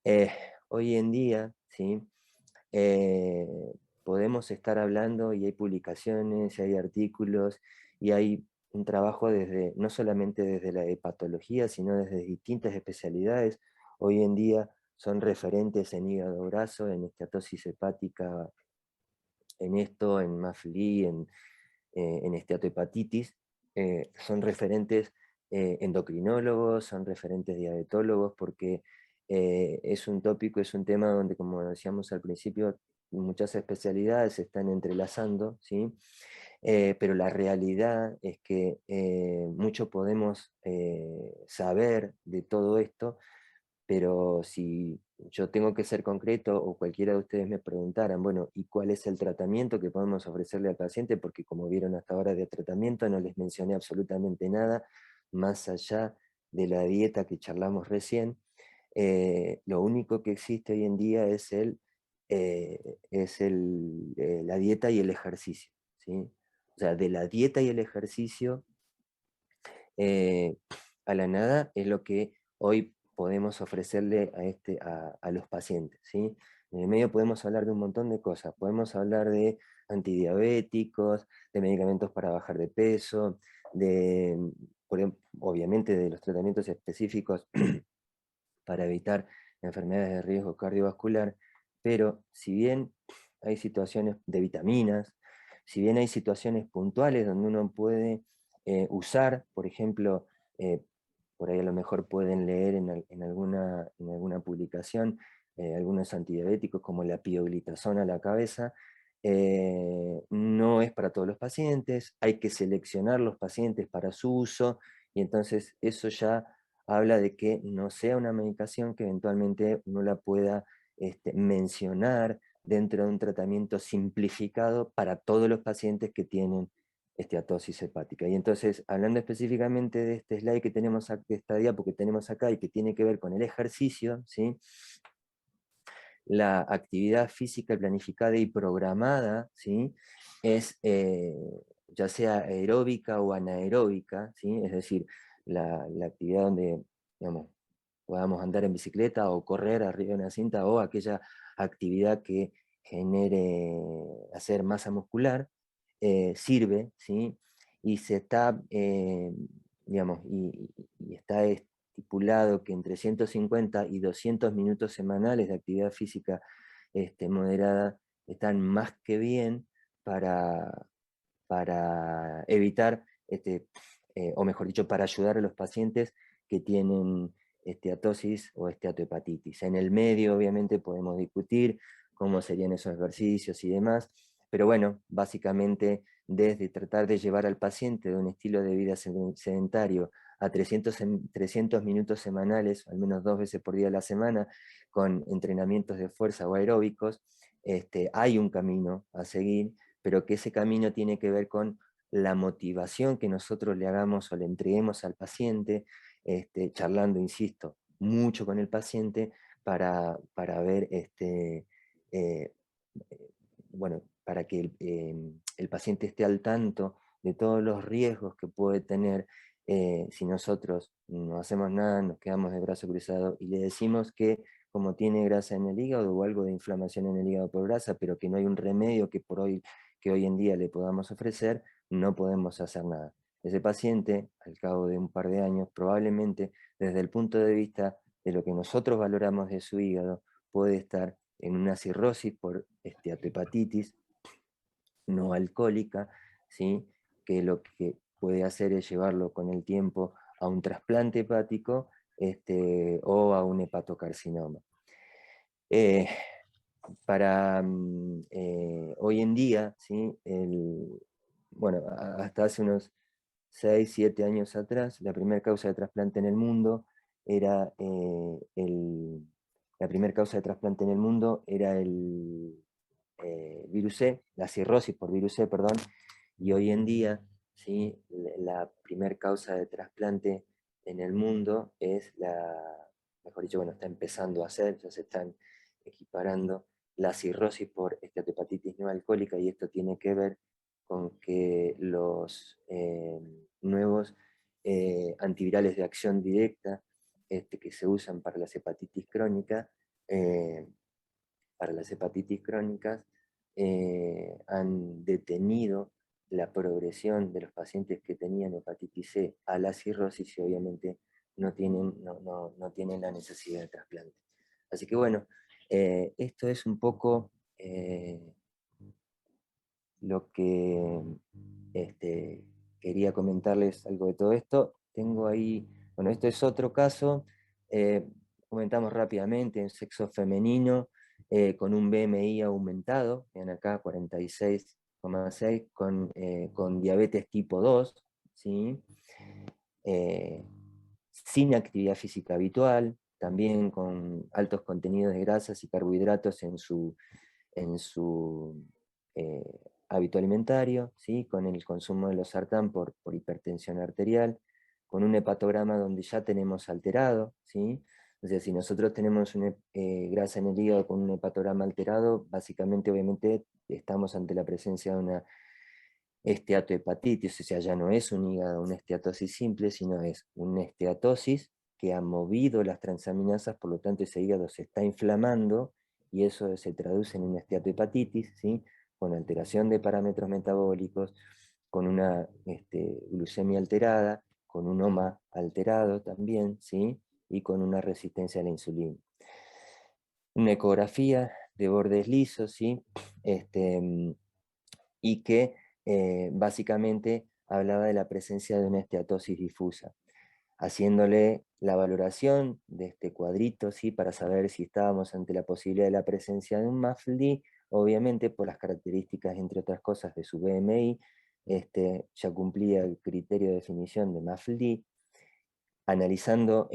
eh, hoy en día, ¿sí? Eh, podemos estar hablando y hay publicaciones, y hay artículos, y hay un trabajo no solamente desde la hepatología, sino desde distintas especialidades. Hoy en día son referentes en hígado graso, en esteatosis hepática en esto, en MAFLI, en esteatohepatitis, son referentes endocrinólogos, son referentes diabetólogos, porque es un tópico, es un tema donde, como decíamos al principio, muchas especialidades se están entrelazando, ¿sí? Pero la realidad es que mucho podemos saber de todo esto, pero si yo tengo que ser concreto o cualquiera de ustedes me preguntaran, bueno, ¿y cuál es el tratamiento que podemos ofrecerle al paciente? Porque como vieron hasta ahora de tratamiento no les mencioné absolutamente nada, más allá de la dieta que charlamos recién. Lo único que existe hoy en día es, la dieta y el ejercicio, ¿sí? O sea, de la dieta y el ejercicio eh, a la nada es lo que hoy podemos ofrecerle a los pacientes, ¿sí? En el medio podemos hablar de un montón de cosas, podemos hablar de antidiabéticos, de medicamentos para bajar de peso, obviamente de los tratamientos específicos para evitar enfermedades de riesgo cardiovascular, pero si bien hay situaciones de vitaminas, si bien hay situaciones puntuales donde uno puede usar, por ejemplo, eh, por ahí a lo mejor pueden leer en alguna publicación algunos antidiabéticos como la pioglitazona a la cabeza, no es para todos los pacientes, hay que seleccionar los pacientes para su uso, y entonces eso ya habla de que no sea una medicación que eventualmente uno la pueda mencionar dentro de un tratamiento simplificado para todos los pacientes que tienen esteatosis hepática. Y entonces, hablando específicamente de este slide que tenemos, de esta diapo que tenemos acá y que tiene que ver con el ejercicio, ¿sí? La actividad física planificada y programada, ¿sí? Es ya sea aeróbica o anaeróbica, ¿sí? Es decir, la actividad donde, digamos, podamos andar en bicicleta o correr arriba de una cinta, o aquella actividad que genere hacer masa muscular, sirve, ¿sí? Y se está, digamos, y está estipulado que entre 150 y 200 minutos semanales de actividad física moderada están más que bien para, para evitar, o mejor dicho, para ayudar a los pacientes que tienen esteatosis o esteatohepatitis. En el medio, obviamente, podemos discutir cómo serían esos ejercicios y demás, pero bueno, básicamente desde tratar de llevar al paciente de un estilo de vida sedentario a 300 minutos semanales, al menos 2 veces por día a la semana, con entrenamientos de fuerza o aeróbicos, hay un camino a seguir, pero que ese camino tiene que ver con la motivación que nosotros le hagamos o le entreguemos al paciente, charlando, insisto, mucho con el paciente para ver, eh, bueno, para que el paciente esté al tanto de todos los riesgos que puede tener si nosotros no hacemos nada, nos quedamos de brazo cruzado y le decimos que como tiene grasa en el hígado o algo de inflamación en el hígado por grasa, pero que no hay un remedio que hoy en día le podamos ofrecer, no podemos hacer nada. Ese paciente, al cabo de un par de años, probablemente desde el punto de vista de lo que nosotros valoramos de su hígado, puede estar en una cirrosis por esteatohepatitis no alcohólica, ¿sí? Que lo que puede hacer es llevarlo con el tiempo a un trasplante hepático o a un hepatocarcinoma. Eh, hoy en día, ¿sí? Bueno, hasta hace unos 6, 7 años atrás, la primera causa de trasplante en el mundo era la primera causa de trasplante en el mundo era el virus C, la cirrosis por virus C, perdón, y hoy en día, ¿sí? La primera causa de trasplante en el mundo es mejor dicho, bueno, está empezando a ser, ya se están equiparando la cirrosis por esteatohepatitis no alcohólica, y esto tiene que ver con que los nuevos antivirales de acción directa que se usan eh, para las hepatitis crónicas han detenido la progresión de los pacientes que tenían hepatitis C a la cirrosis, y obviamente no tienen la necesidad de trasplante. Así que bueno, esto es un poco lo que quería comentarles algo de todo esto. Tengo ahí, bueno, esto es otro caso, comentamos rápidamente, en sexo femenino, con un BMI aumentado, vean acá 46,6, con diabetes tipo 2, ¿sí? Sin actividad física habitual, también con altos contenidos de grasas y carbohidratos en su hábito alimentario, ¿sí? Con el consumo de los sartán por hipertensión arterial, con un hepatograma donde ya tenemos alterado, ¿sí? O sea, si nosotros tenemos una grasa en el hígado con un hepatograma alterado, básicamente, obviamente, estamos ante la presencia de una esteatohepatitis, o sea, ya no es un hígado, una esteatosis simple, sino es una esteatosis que ha movido las transaminasas, por lo tanto ese hígado se está inflamando y eso se traduce en una esteatohepatitis, ¿sí? Con alteración de parámetros metabólicos, con una glucemia alterada, con un OMA alterado también, ¿sí? Y con una resistencia a la insulina. Una ecografía de bordes lisos, ¿sí? Y que básicamente hablaba de la presencia de una esteatosis difusa, haciéndole la valoración de este cuadrito, ¿sí? Para saber si estábamos ante la posibilidad de la presencia de un MAFLD, obviamente por las características, entre otras cosas, de su BMI, ya cumplía el criterio de definición de MAFLD. Analizando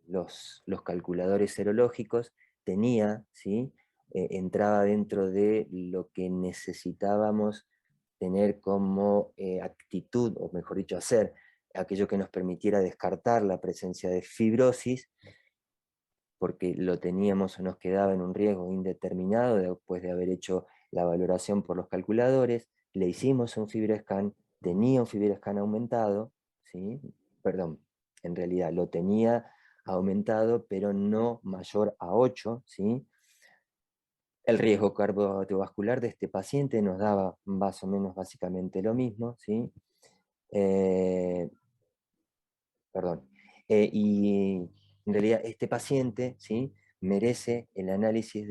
los calculadores serológicos, tenía, ¿sí? Entraba dentro de lo que necesitábamos tener como actitud, o mejor dicho, hacer aquello que nos permitiera descartar la presencia de fibrosis, porque lo teníamos o nos quedaba en un riesgo indeterminado después de haber hecho la valoración por los calculadores. Le hicimos un FibroScan, tenía un FibroScan aumentado, ¿sí? Perdón, en realidad lo tenía aumentado, pero no mayor a 8, ¿sí? El riesgo cardiovascular de este paciente nos daba más o menos básicamente lo mismo, ¿sí? Perdón. Y en realidad este paciente, ¿sí? merece el análisis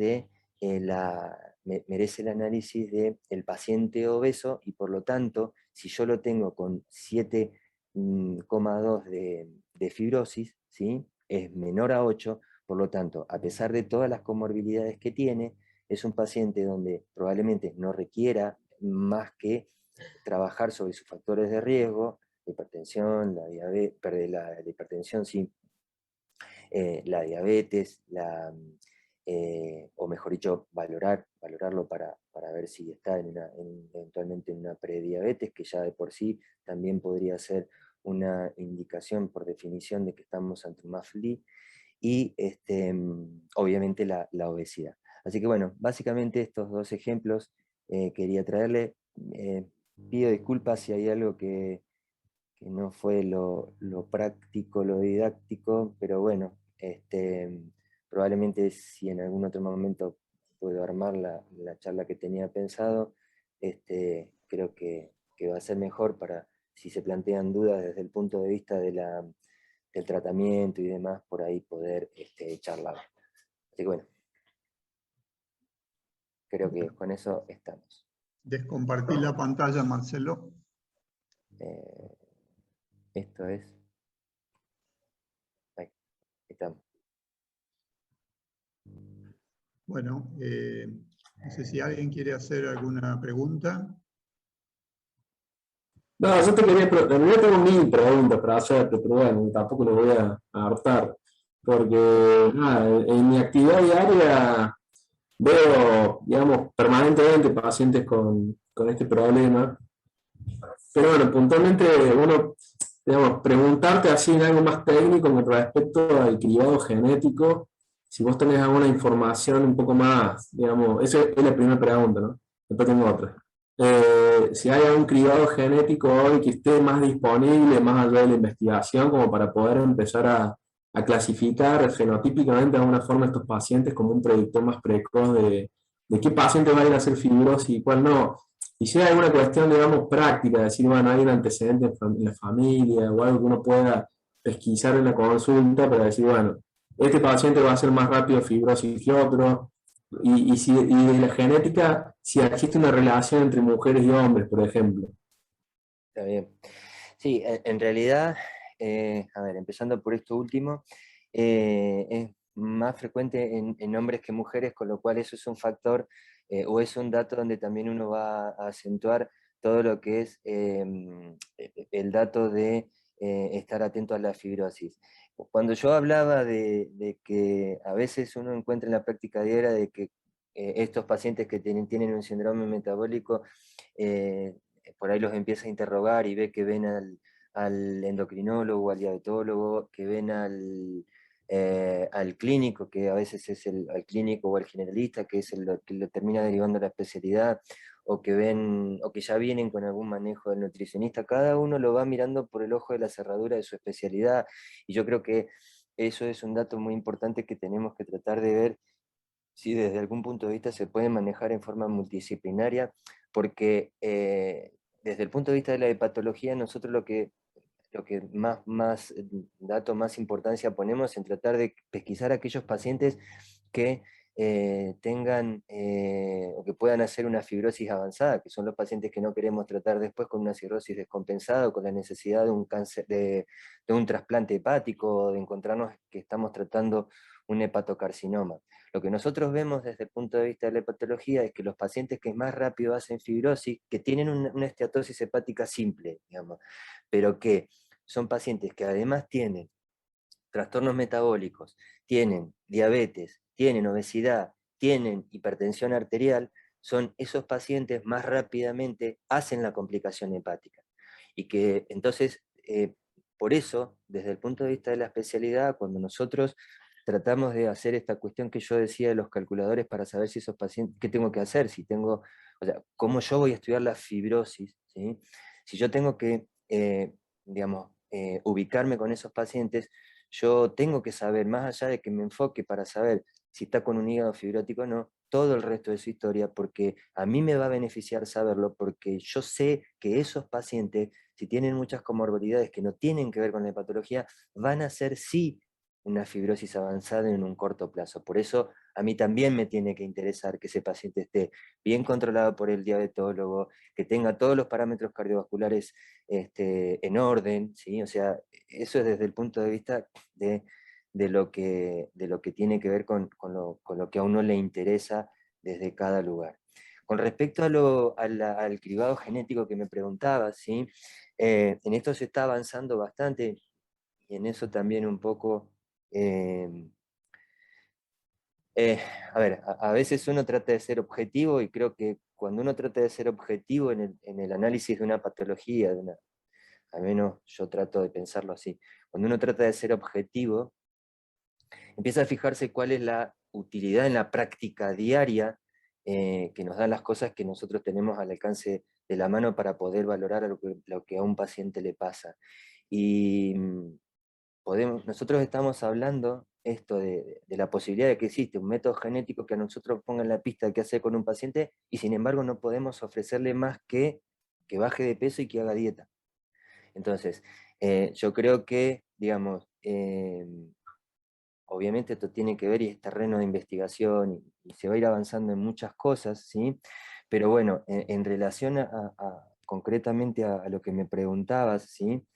merece el análisis del paciente obeso, y por lo tanto, si yo lo tengo con 7,2 de fibrosis, ¿sí? es menor a 8, por lo tanto, a pesar de todas las comorbilidades que tiene, es un paciente donde probablemente no requiera más que trabajar sobre sus factores de riesgo, la hipertensión, la diabetes, la hipertensión, sí, la diabetes, o mejor dicho, valorarlo para ver si está eventualmente en una prediabetes, que ya de por sí también podría ser una indicación por definición de que estamos ante un MAFLD, y obviamente la obesidad. Así que bueno, básicamente estos dos ejemplos quería traerle. Pido disculpas si hay algo que no fue lo práctico, lo didáctico, pero bueno, probablemente si en algún otro momento puedo armar la charla que tenía pensado, creo que va a ser mejor para, si se plantean dudas desde el punto de vista del tratamiento y demás, por ahí poder charlar. Así que bueno, creo que con eso estamos. Descompartí la pantalla, Marcelo. Esto es... Ahí estamos. Bueno, no sé si alguien quiere hacer alguna pregunta. No, yo te quería, en realidad tengo 1000 preguntas para hacerte, pero bueno, tampoco lo voy a hartar, porque nada, en mi actividad diaria veo, digamos, permanentemente pacientes con este problema, pero bueno, puntualmente uno, digamos, preguntarte así en algo más técnico con respecto al cribado genético, si vos tenés alguna información un poco más, digamos, esa es la primera pregunta, ¿no? Después tengo otra. Si hay algún cribado genético hoy que esté más disponible, más allá de la investigación, como para poder empezar a clasificar fenotípicamente de alguna forma estos pacientes como un predictor más precoz de qué pacientes van a ser fibrosos y cuál no. Y si hay alguna cuestión, digamos, práctica, decir, bueno, hay un antecedente en la familia o algo que uno pueda pesquisar en la consulta para decir, bueno, este paciente va a ser más rápido fibrosis que otro, y de la genética, si existe una relación entre mujeres y hombres, por ejemplo. Está bien. Sí, en realidad, a ver, empezando por esto último, es más frecuente en hombres que mujeres, con lo cual eso es un factor o es un dato donde también uno va a acentuar todo lo que es el dato de estar atento a la fibrosis. Cuando yo hablaba de que a veces uno encuentra en la práctica diaria de que estos pacientes que tienen un síndrome metabólico, por ahí los empieza a interrogar y ve que ven al endocrinólogo, al diabetólogo, que ven al clínico, que a veces es al clínico o al generalista, que es el que lo termina derivando a la especialidad, o que ven, o que ya vienen con algún manejo del nutricionista. Cada uno lo va mirando por el ojo de la cerradura de su especialidad, y yo creo que eso es un dato muy importante que tenemos que tratar de ver si desde algún punto de vista se puede manejar en forma multidisciplinaria, porque desde el punto de vista de la hepatología, nosotros lo que más dato, más importancia ponemos en tratar de pesquisar a aquellos pacientes que tengan o que puedan hacer una fibrosis avanzada, que son los pacientes que no queremos tratar después con una cirrosis descompensada o con la necesidad de un cáncer, de un trasplante hepático, o de encontrarnos que estamos tratando un hepatocarcinoma. Lo que nosotros vemos desde el punto de vista de la hepatología es que los pacientes que más rápido hacen fibrosis, que tienen una esteatosis hepática simple, digamos, pero que son pacientes que además tienen trastornos metabólicos, tienen diabetes, tienen obesidad, tienen hipertensión arterial, son esos pacientes más rápidamente hacen la complicación hepática. Y que entonces, por eso, desde el punto de vista de la especialidad, cuando nosotros tratamos de hacer esta cuestión que yo decía de los calculadores para saber si esos pacientes, qué tengo que hacer, si tengo, o sea, cómo yo voy a estudiar la fibrosis, ¿sí? Si yo tengo que, digamos, ubicarme con esos pacientes, yo tengo que saber, más allá de que me enfoque para saber si está con un hígado fibrótico o no, todo el resto de su historia, porque a mí me va a beneficiar saberlo, porque yo sé que esos pacientes, si tienen muchas comorbilidades que no tienen que ver con la hepatología, van a ser sí una fibrosis avanzada en un corto plazo. Por eso a mí también me tiene que interesar que ese paciente esté bien controlado por el diabetólogo, que tenga todos los parámetros cardiovasculares en orden, ¿sí? O sea, eso es desde el punto de vista de lo que tiene que ver con lo que a uno le interesa desde cada lugar. Con respecto al cribado genético que me preguntabas, ¿sí? En esto se está avanzando bastante y en eso también un poco... eh, a ver, a veces uno trata de ser objetivo y creo que cuando uno trata de ser objetivo en el análisis de una patología, al menos yo trato de pensarlo así, cuando uno trata de ser objetivo, empieza a fijarse cuál es la utilidad en la práctica diaria que nos dan las cosas que nosotros tenemos al alcance de la mano para poder valorar lo que a un paciente le pasa. Y nosotros estamos hablando esto de la posibilidad de que existe un método genético que a nosotros ponga en la pista qué hacer con un paciente y sin embargo no podemos ofrecerle más que baje de peso y que haga dieta. Entonces, yo creo que, digamos, obviamente esto tiene que ver y es terreno de investigación y se va a ir avanzando en muchas cosas, ¿sí? Pero bueno, en relación concretamente a lo que me preguntabas, ¿sí?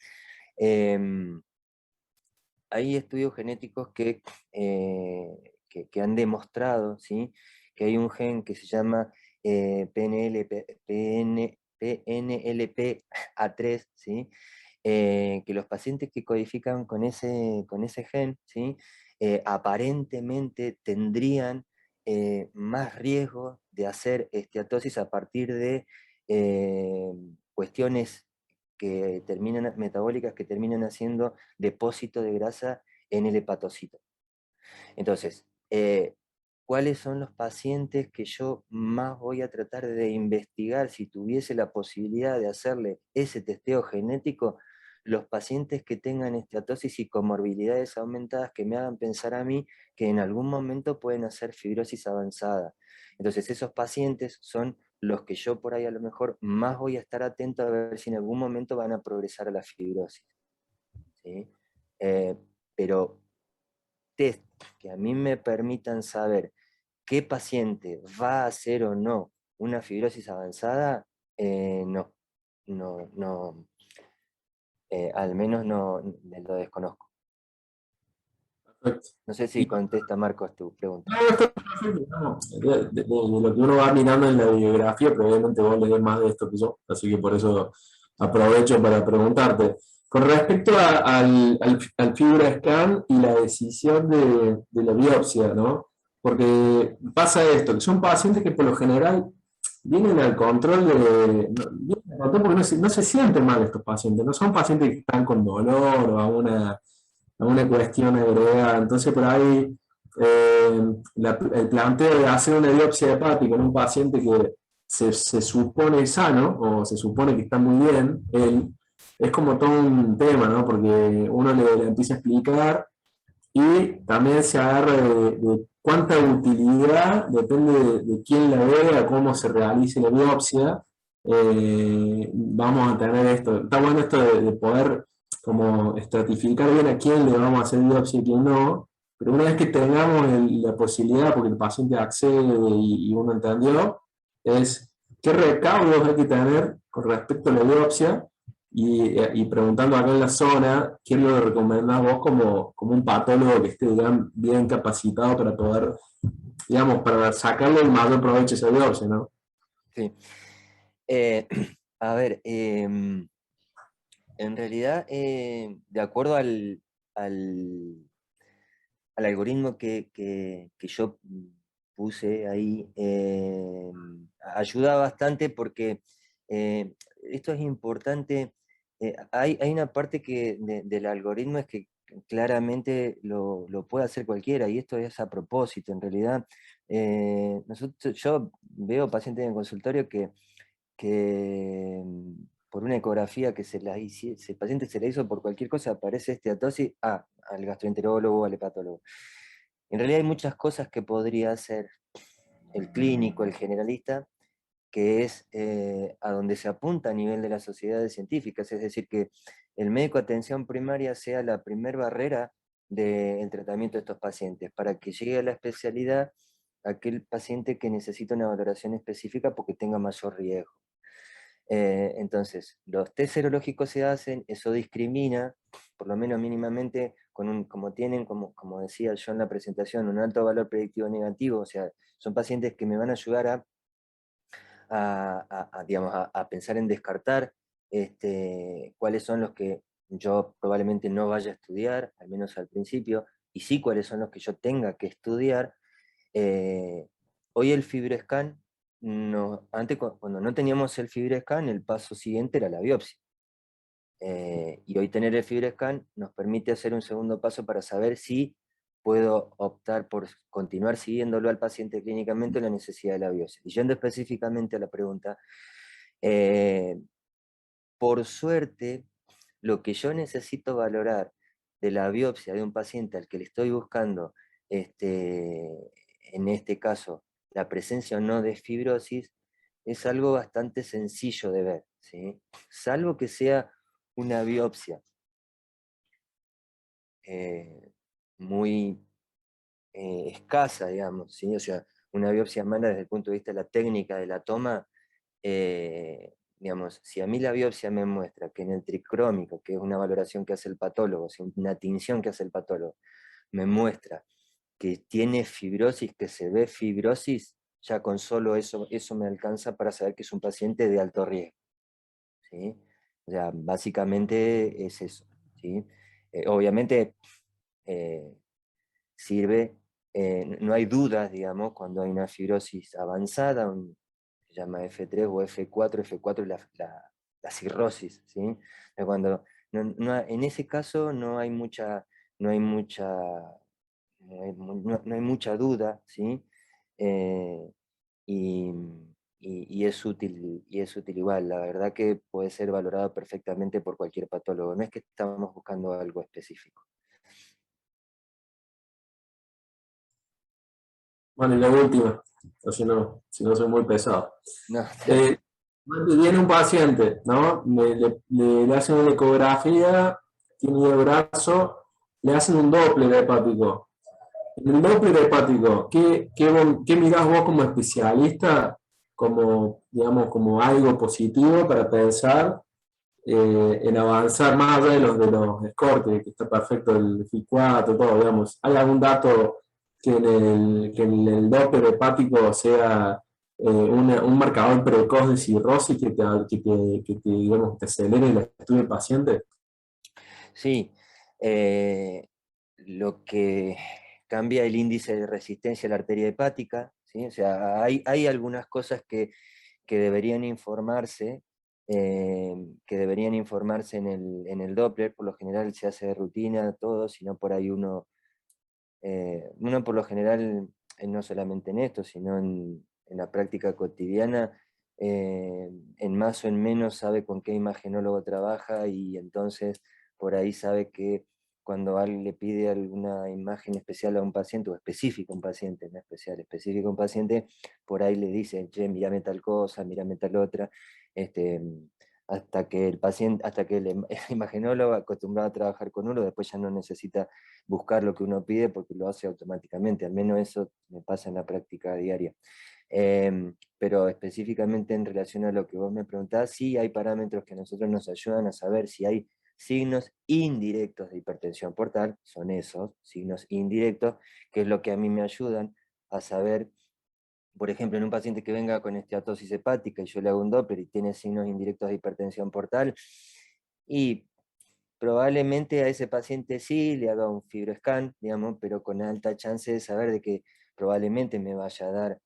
Hay estudios genéticos que han demostrado, ¿sí? Que hay un gen que se llama PNLP-A3, ¿sí? Que los pacientes que codifican con ese gen, ¿sí? Aparentemente tendrían más riesgo de hacer esteatosis a partir de cuestiones metabólicas que terminan haciendo depósito de grasa en el hepatocito. Entonces, ¿cuáles son los pacientes que yo más voy a tratar de investigar si tuviese la posibilidad de hacerle ese testeo genético? Los pacientes que tengan esteatosis y comorbilidades aumentadas que me hagan pensar a mí que en algún momento pueden hacer fibrosis avanzada. Entonces, esos pacientes son los que yo por ahí a lo mejor más voy a estar atento a ver si en algún momento van a progresar a la fibrosis, ¿sí? Pero test que a mí me permitan saber ¿qué paciente va a hacer o no una fibrosis avanzada? No, al menos no lo desconozco. Perfecto. No sé si contesta Marcos tu pregunta. No, esto es perfecto, no. De lo que uno va mirando en la bibliografía, probablemente vos lees más de esto que yo, así que por eso aprovecho para preguntarte. Con respecto al FibroScan y la decisión de la biopsia, ¿no? Porque pasa esto, que son pacientes que por lo general vienen al control vienen al control porque no se sienten mal estos pacientes, no son pacientes que están con dolor o alguna cuestión agregada. Entonces, por ahí, el planteo de hacer una biopsia hepática en un paciente que se supone sano o se supone que está muy bien, es como todo un tema, ¿no? Porque uno le empieza a explicar y también se agarra de cuánta utilidad, depende de quién la vea, cómo se realice la biopsia. Vamos a tener esto. Está bueno esto de poder como estratificar bien a quién le vamos a hacer biopsia y quién no, pero una vez que tengamos la posibilidad, porque el paciente accede y uno entendió, es qué recaudos hay que tener con respecto a la biopsia y preguntando acá en la zona, ¿qué lo recomendás vos como un patólogo que esté bien capacitado para poder, digamos, para sacarle el mayor provecho a esa biopsia, ¿no? Sí. A ver, en realidad, de acuerdo al algoritmo que yo puse ahí, ayuda bastante porque esto es importante. Hay una parte del algoritmo es que claramente lo puede hacer cualquiera, y esto es a propósito. En realidad, yo veo pacientes en el consultorio que por una ecografía que el paciente se la hizo por cualquier cosa, aparece esteatosis, al gastroenterólogo o al hepatólogo. En realidad hay muchas cosas que podría hacer el clínico, el generalista, que es a donde se apunta a nivel de las sociedades científicas, es decir, que el médico de atención primaria sea la primer barrera del tratamiento de estos pacientes, para que llegue a la especialidad aquel paciente que necesita una valoración específica porque tenga mayor riesgo. Entonces, los test serológicos se hacen, eso discrimina, por lo menos mínimamente, como tienen, como decía yo en la presentación, un alto valor predictivo negativo, o sea, son pacientes que me van a ayudar digamos, a pensar en descartar cuáles son los que yo probablemente no vaya a estudiar, al menos al principio, y sí cuáles son los que yo tenga que estudiar. Hoy el FibroScan, antes cuando no teníamos el FibroScan, el paso siguiente era la biopsia. Y hoy tener el FibroScan nos permite hacer un segundo paso para saber si puedo optar por continuar siguiéndolo al paciente clínicamente o la necesidad de la biopsia. Y yendo específicamente a la pregunta, por suerte, lo que yo necesito valorar de la biopsia de un paciente al que le estoy buscando, en este caso, la presencia o no de fibrosis, es algo bastante sencillo de ver, ¿sí? Salvo que sea una biopsia muy escasa, digamos, ¿sí? O sea, una biopsia mala desde el punto de vista de la técnica de la toma, digamos, si a mí la biopsia me muestra que en el tricrómico, que es una valoración que hace el patólogo, una tinción que hace el patólogo, me muestra que tiene fibrosis, que se ve fibrosis, ya con solo eso me alcanza para saber que es un paciente de alto riesgo, ¿sí? O sea, básicamente es eso, ¿sí? Obviamente sirve, no hay dudas, digamos, cuando hay una fibrosis avanzada, se llama F3 o F4, F4 es la cirrosis, ¿sí? Cuando, en ese caso no hay mucha duda, ¿sí? Y, y es útil igual. La verdad que puede ser valorado perfectamente por cualquier patólogo. No es que estamos buscando algo específico. Bueno, y la última, si no soy muy pesado. No, Viene un paciente, ¿no? Le hacen una ecografía, tiene el brazo, le hacen un Doppler hepático. En el Doppler hepático, ¿qué mirás vos como especialista, como, digamos, como algo positivo para pensar en avanzar más allá de los escortes, que está perfecto el FI4, todo, digamos? ¿Hay algún dato que en el Doppler hepático sea un marcador precoz de cirrosis digamos, te acelere el estudio del paciente? Sí, lo que cambia el índice de resistencia a la arteria hepática, ¿sí? O sea, hay algunas cosas que deberían informarse, en el Doppler. Por lo general se hace de rutina todo, sino por ahí uno por lo general, no solamente en esto, sino en la práctica cotidiana, en más o en menos sabe con qué imagenólogo trabaja, y entonces por ahí sabe que cuando alguien le pide alguna imagen especial a un paciente, o específica a un paciente, no especial, específica a un paciente, por ahí le dice, che, mírame tal cosa, mírame tal otra, este, hasta que el paciente, hasta que el imagenólogo, acostumbrado a trabajar con uno, después ya no necesita buscar lo que uno pide porque lo hace automáticamente. Al menos eso me pasa en la práctica diaria. Pero específicamente en relación a lo que vos me preguntás, sí hay parámetros que a nosotros nos ayudan a saber si hay signos indirectos de hipertensión portal. Son esos signos indirectos, que es lo que a mí me ayudan a saber, por ejemplo, en un paciente que venga con esteatosis hepática y yo le hago un Doppler y tiene signos indirectos de hipertensión portal, y probablemente a ese paciente sí le haga un fibroscan, digamos, pero con alta chance de saber de que probablemente me vaya a dar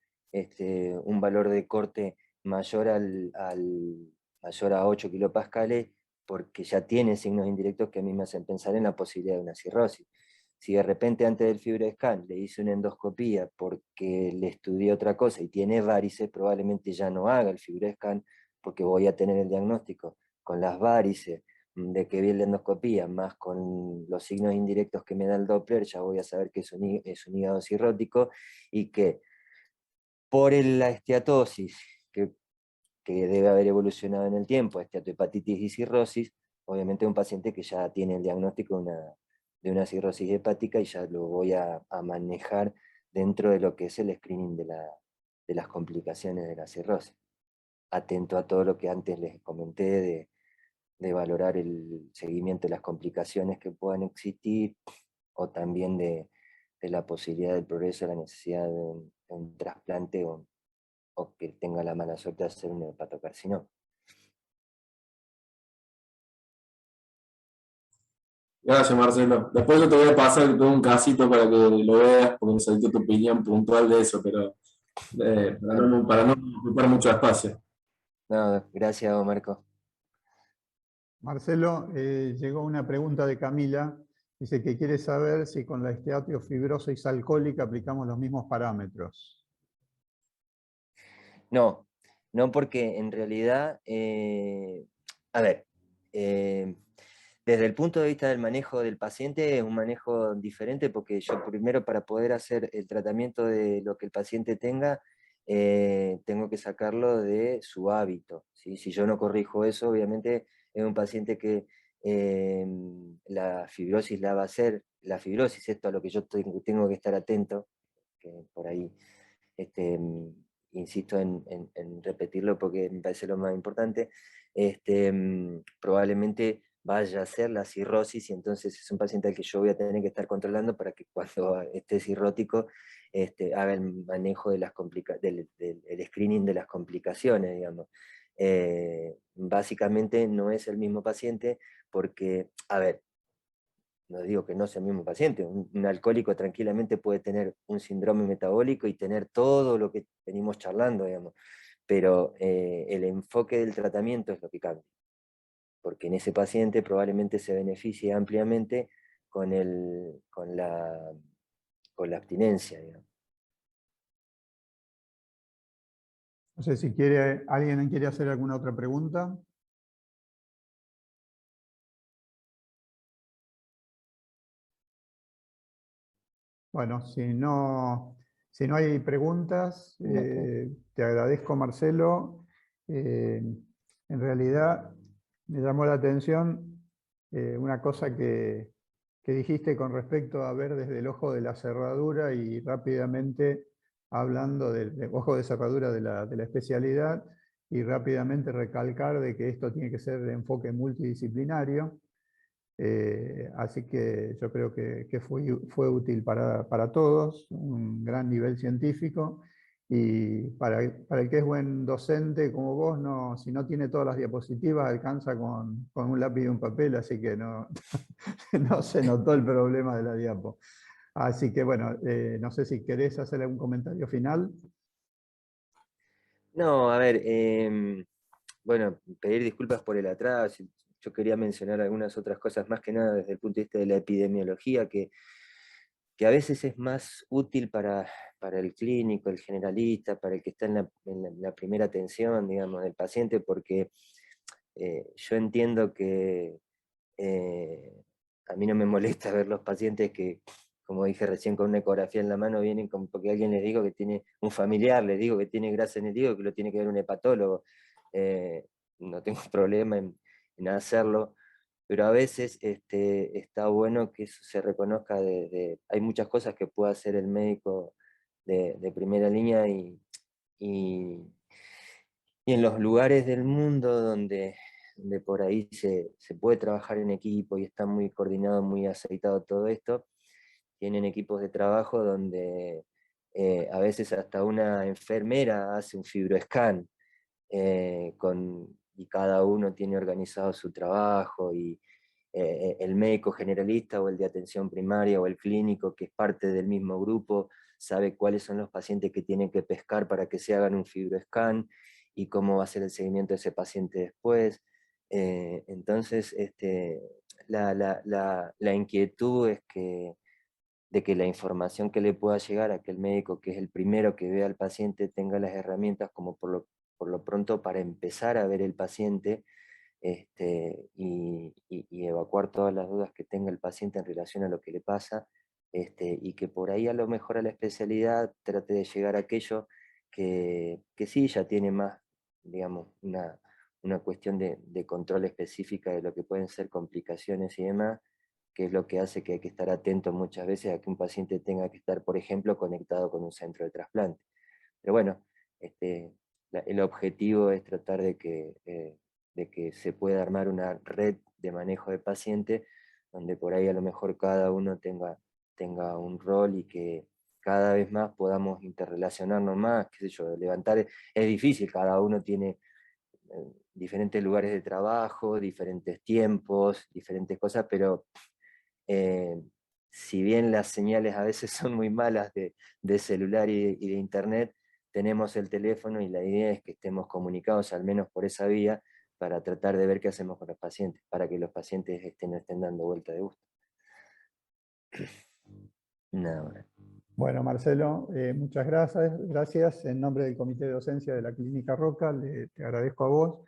un valor de corte mayor mayor a 8 kilopascales, porque ya tiene signos indirectos que a mí me hacen pensar en la posibilidad de una cirrosis. Si de repente antes del fibroscan le hice una endoscopía porque le estudié otra cosa y tiene varices, probablemente ya no haga el fibroscan, porque voy a tener el diagnóstico con las varices de que vi la endoscopía, más con los signos indirectos que me da el Doppler, ya voy a saber que es un hígado cirrótico, y que por la esteatosis, que debe haber evolucionado en el tiempo, esteatohepatitis y cirrosis, obviamente es un paciente que ya tiene el diagnóstico de una cirrosis hepática, y ya lo voy a manejar dentro de lo que es el screening de las complicaciones de la cirrosis. Atento a todo lo que antes les comenté de valorar el seguimiento de las complicaciones que puedan existir, o también de la posibilidad del progreso, la necesidad de un trasplante, o que tenga la mala suerte de hacer un hepatocarcinoma. Gracias, Marcelo. Después yo te voy a pasar todo un casito para que lo veas, porque necesito tu opinión puntual de eso, pero para no ocupar mucho espacio. No, gracias, Marco. Marcelo, llegó una pregunta de Camila. Dice que quiere saber si con la esteatofibrosis alcohólica aplicamos los mismos parámetros. No, no, porque en realidad, a ver, desde el punto de vista del manejo del paciente es un manejo diferente, porque yo primero, para poder hacer el tratamiento de lo que el paciente tenga, tengo que sacarlo de su hábito, ¿sí? Si yo no corrijo eso, obviamente es un paciente que la fibrosis la va a hacer, la fibrosis, esto a lo que yo tengo que estar atento, que por ahí este, insisto en repetirlo porque me parece lo más importante, probablemente vaya a ser la cirrosis, y entonces es un paciente al que yo voy a tener que estar controlando para que cuando esté cirrótico haga el manejo de del screening de las complicaciones, digamos. Básicamente no es el mismo paciente porque, a ver, no digo que no sea el mismo paciente, un alcohólico tranquilamente puede tener un síndrome metabólico y tener todo lo que venimos charlando, digamos, pero el enfoque del tratamiento es lo que cambia, porque en ese paciente probablemente se beneficie ampliamente con la abstinencia, digamos. No sé si alguien quiere hacer alguna otra pregunta. Bueno, si no hay preguntas, te agradezco, Marcelo. En realidad me llamó la atención una cosa que que dijiste con respecto a ver desde el ojo de la cerradura y rápidamente hablando del ojo de cerradura de la especialidad y rápidamente recalcar de que esto tiene que ser de enfoque multidisciplinario. Así que yo creo que fue útil para todos, un gran nivel científico, y para el que es buen docente como vos, no, si no tiene todas las diapositivas, alcanza con un lápiz y un papel, así que no, no se notó el problema de la diapo. Así que bueno, no sé si querés hacer algún comentario final. No, a ver, bueno, pedir disculpas por el atraso. Yo quería mencionar algunas otras cosas, más que nada desde el punto de vista de la epidemiología, que a veces es más útil para el clínico, el generalista, para el que está en la primera atención, digamos, del paciente, porque yo entiendo que a mí no me molesta ver los pacientes que, como dije recién, con una ecografía en la mano vienen porque alguien les dijo que tiene un familiar, les digo que tiene grasa en el hígado, que lo tiene que ver un hepatólogo. No tengo problema en hacerlo, pero a veces está bueno que eso se reconozca. Hay muchas cosas que puede hacer el médico de primera línea y en los lugares del mundo donde por ahí se puede trabajar en equipo y está muy coordinado, muy aceitado todo esto, tienen equipos de trabajo donde a veces hasta una enfermera hace un fibroscan, y cada uno tiene organizado su trabajo, y el médico generalista o el de atención primaria o el clínico, que es parte del mismo grupo, sabe cuáles son los pacientes que tienen que pescar para que se hagan un fibroscan y cómo va a ser el seguimiento de ese paciente después. Entonces, la inquietud es de que la información que le pueda llegar a aquel médico, que es el primero que ve al paciente, tenga las herramientas como por lo pronto para empezar a ver el paciente, y evacuar todas las dudas que tenga el paciente en relación a lo que le pasa, y que por ahí a lo mejor a la especialidad trate de llegar a aquello que sí ya tiene más, digamos, una cuestión de control específica de lo que pueden ser complicaciones y demás, que es lo que hace que hay que estar atento muchas veces a que un paciente tenga que estar, por ejemplo, conectado con un centro de trasplante. Pero bueno, el objetivo es tratar de que se pueda armar una red de manejo de paciente, donde por ahí a lo mejor cada uno tenga un rol y que cada vez más podamos interrelacionarnos más, qué sé yo, es difícil, cada uno tiene diferentes lugares de trabajo, diferentes tiempos, diferentes cosas, pero si bien las señales a veces son muy malas de celular y de internet, tenemos el teléfono y la idea es que estemos comunicados al menos por esa vía para tratar de ver qué hacemos con los pacientes, para que los pacientes no estén dando vuelta de gusto. Nada más. Bueno, Marcelo, muchas gracias. En nombre del Comité de Docencia de la Clínica Roca, te agradezco a vos,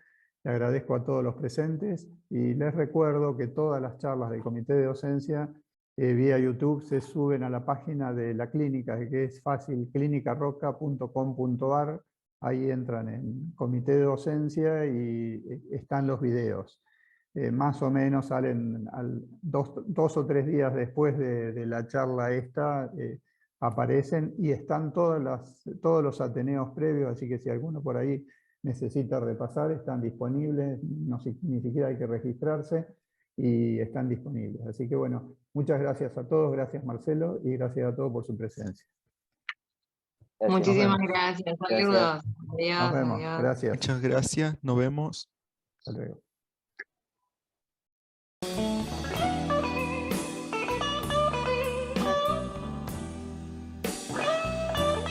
le agradezco a todos los presentes y les recuerdo que todas las charlas del Comité de Docencia vía YouTube se suben a la página de la clínica, que es fácil, clinicaroca.com.ar. Ahí entran en Comité de Docencia y están los videos. Más o menos salen 2 o 3 días después de la charla esta, aparecen y están todos los ateneos previos, así que si alguno por ahí necesita repasar, están disponibles, ni siquiera hay que registrarse y están disponibles. Así que bueno, muchas gracias a todos, gracias Marcelo y gracias a todos por su presencia. Gracias. Muchísimas gracias, saludos. Gracias. Adiós, Nos vemos, adiós. gracias. Muchas gracias, nos vemos. Hasta luego.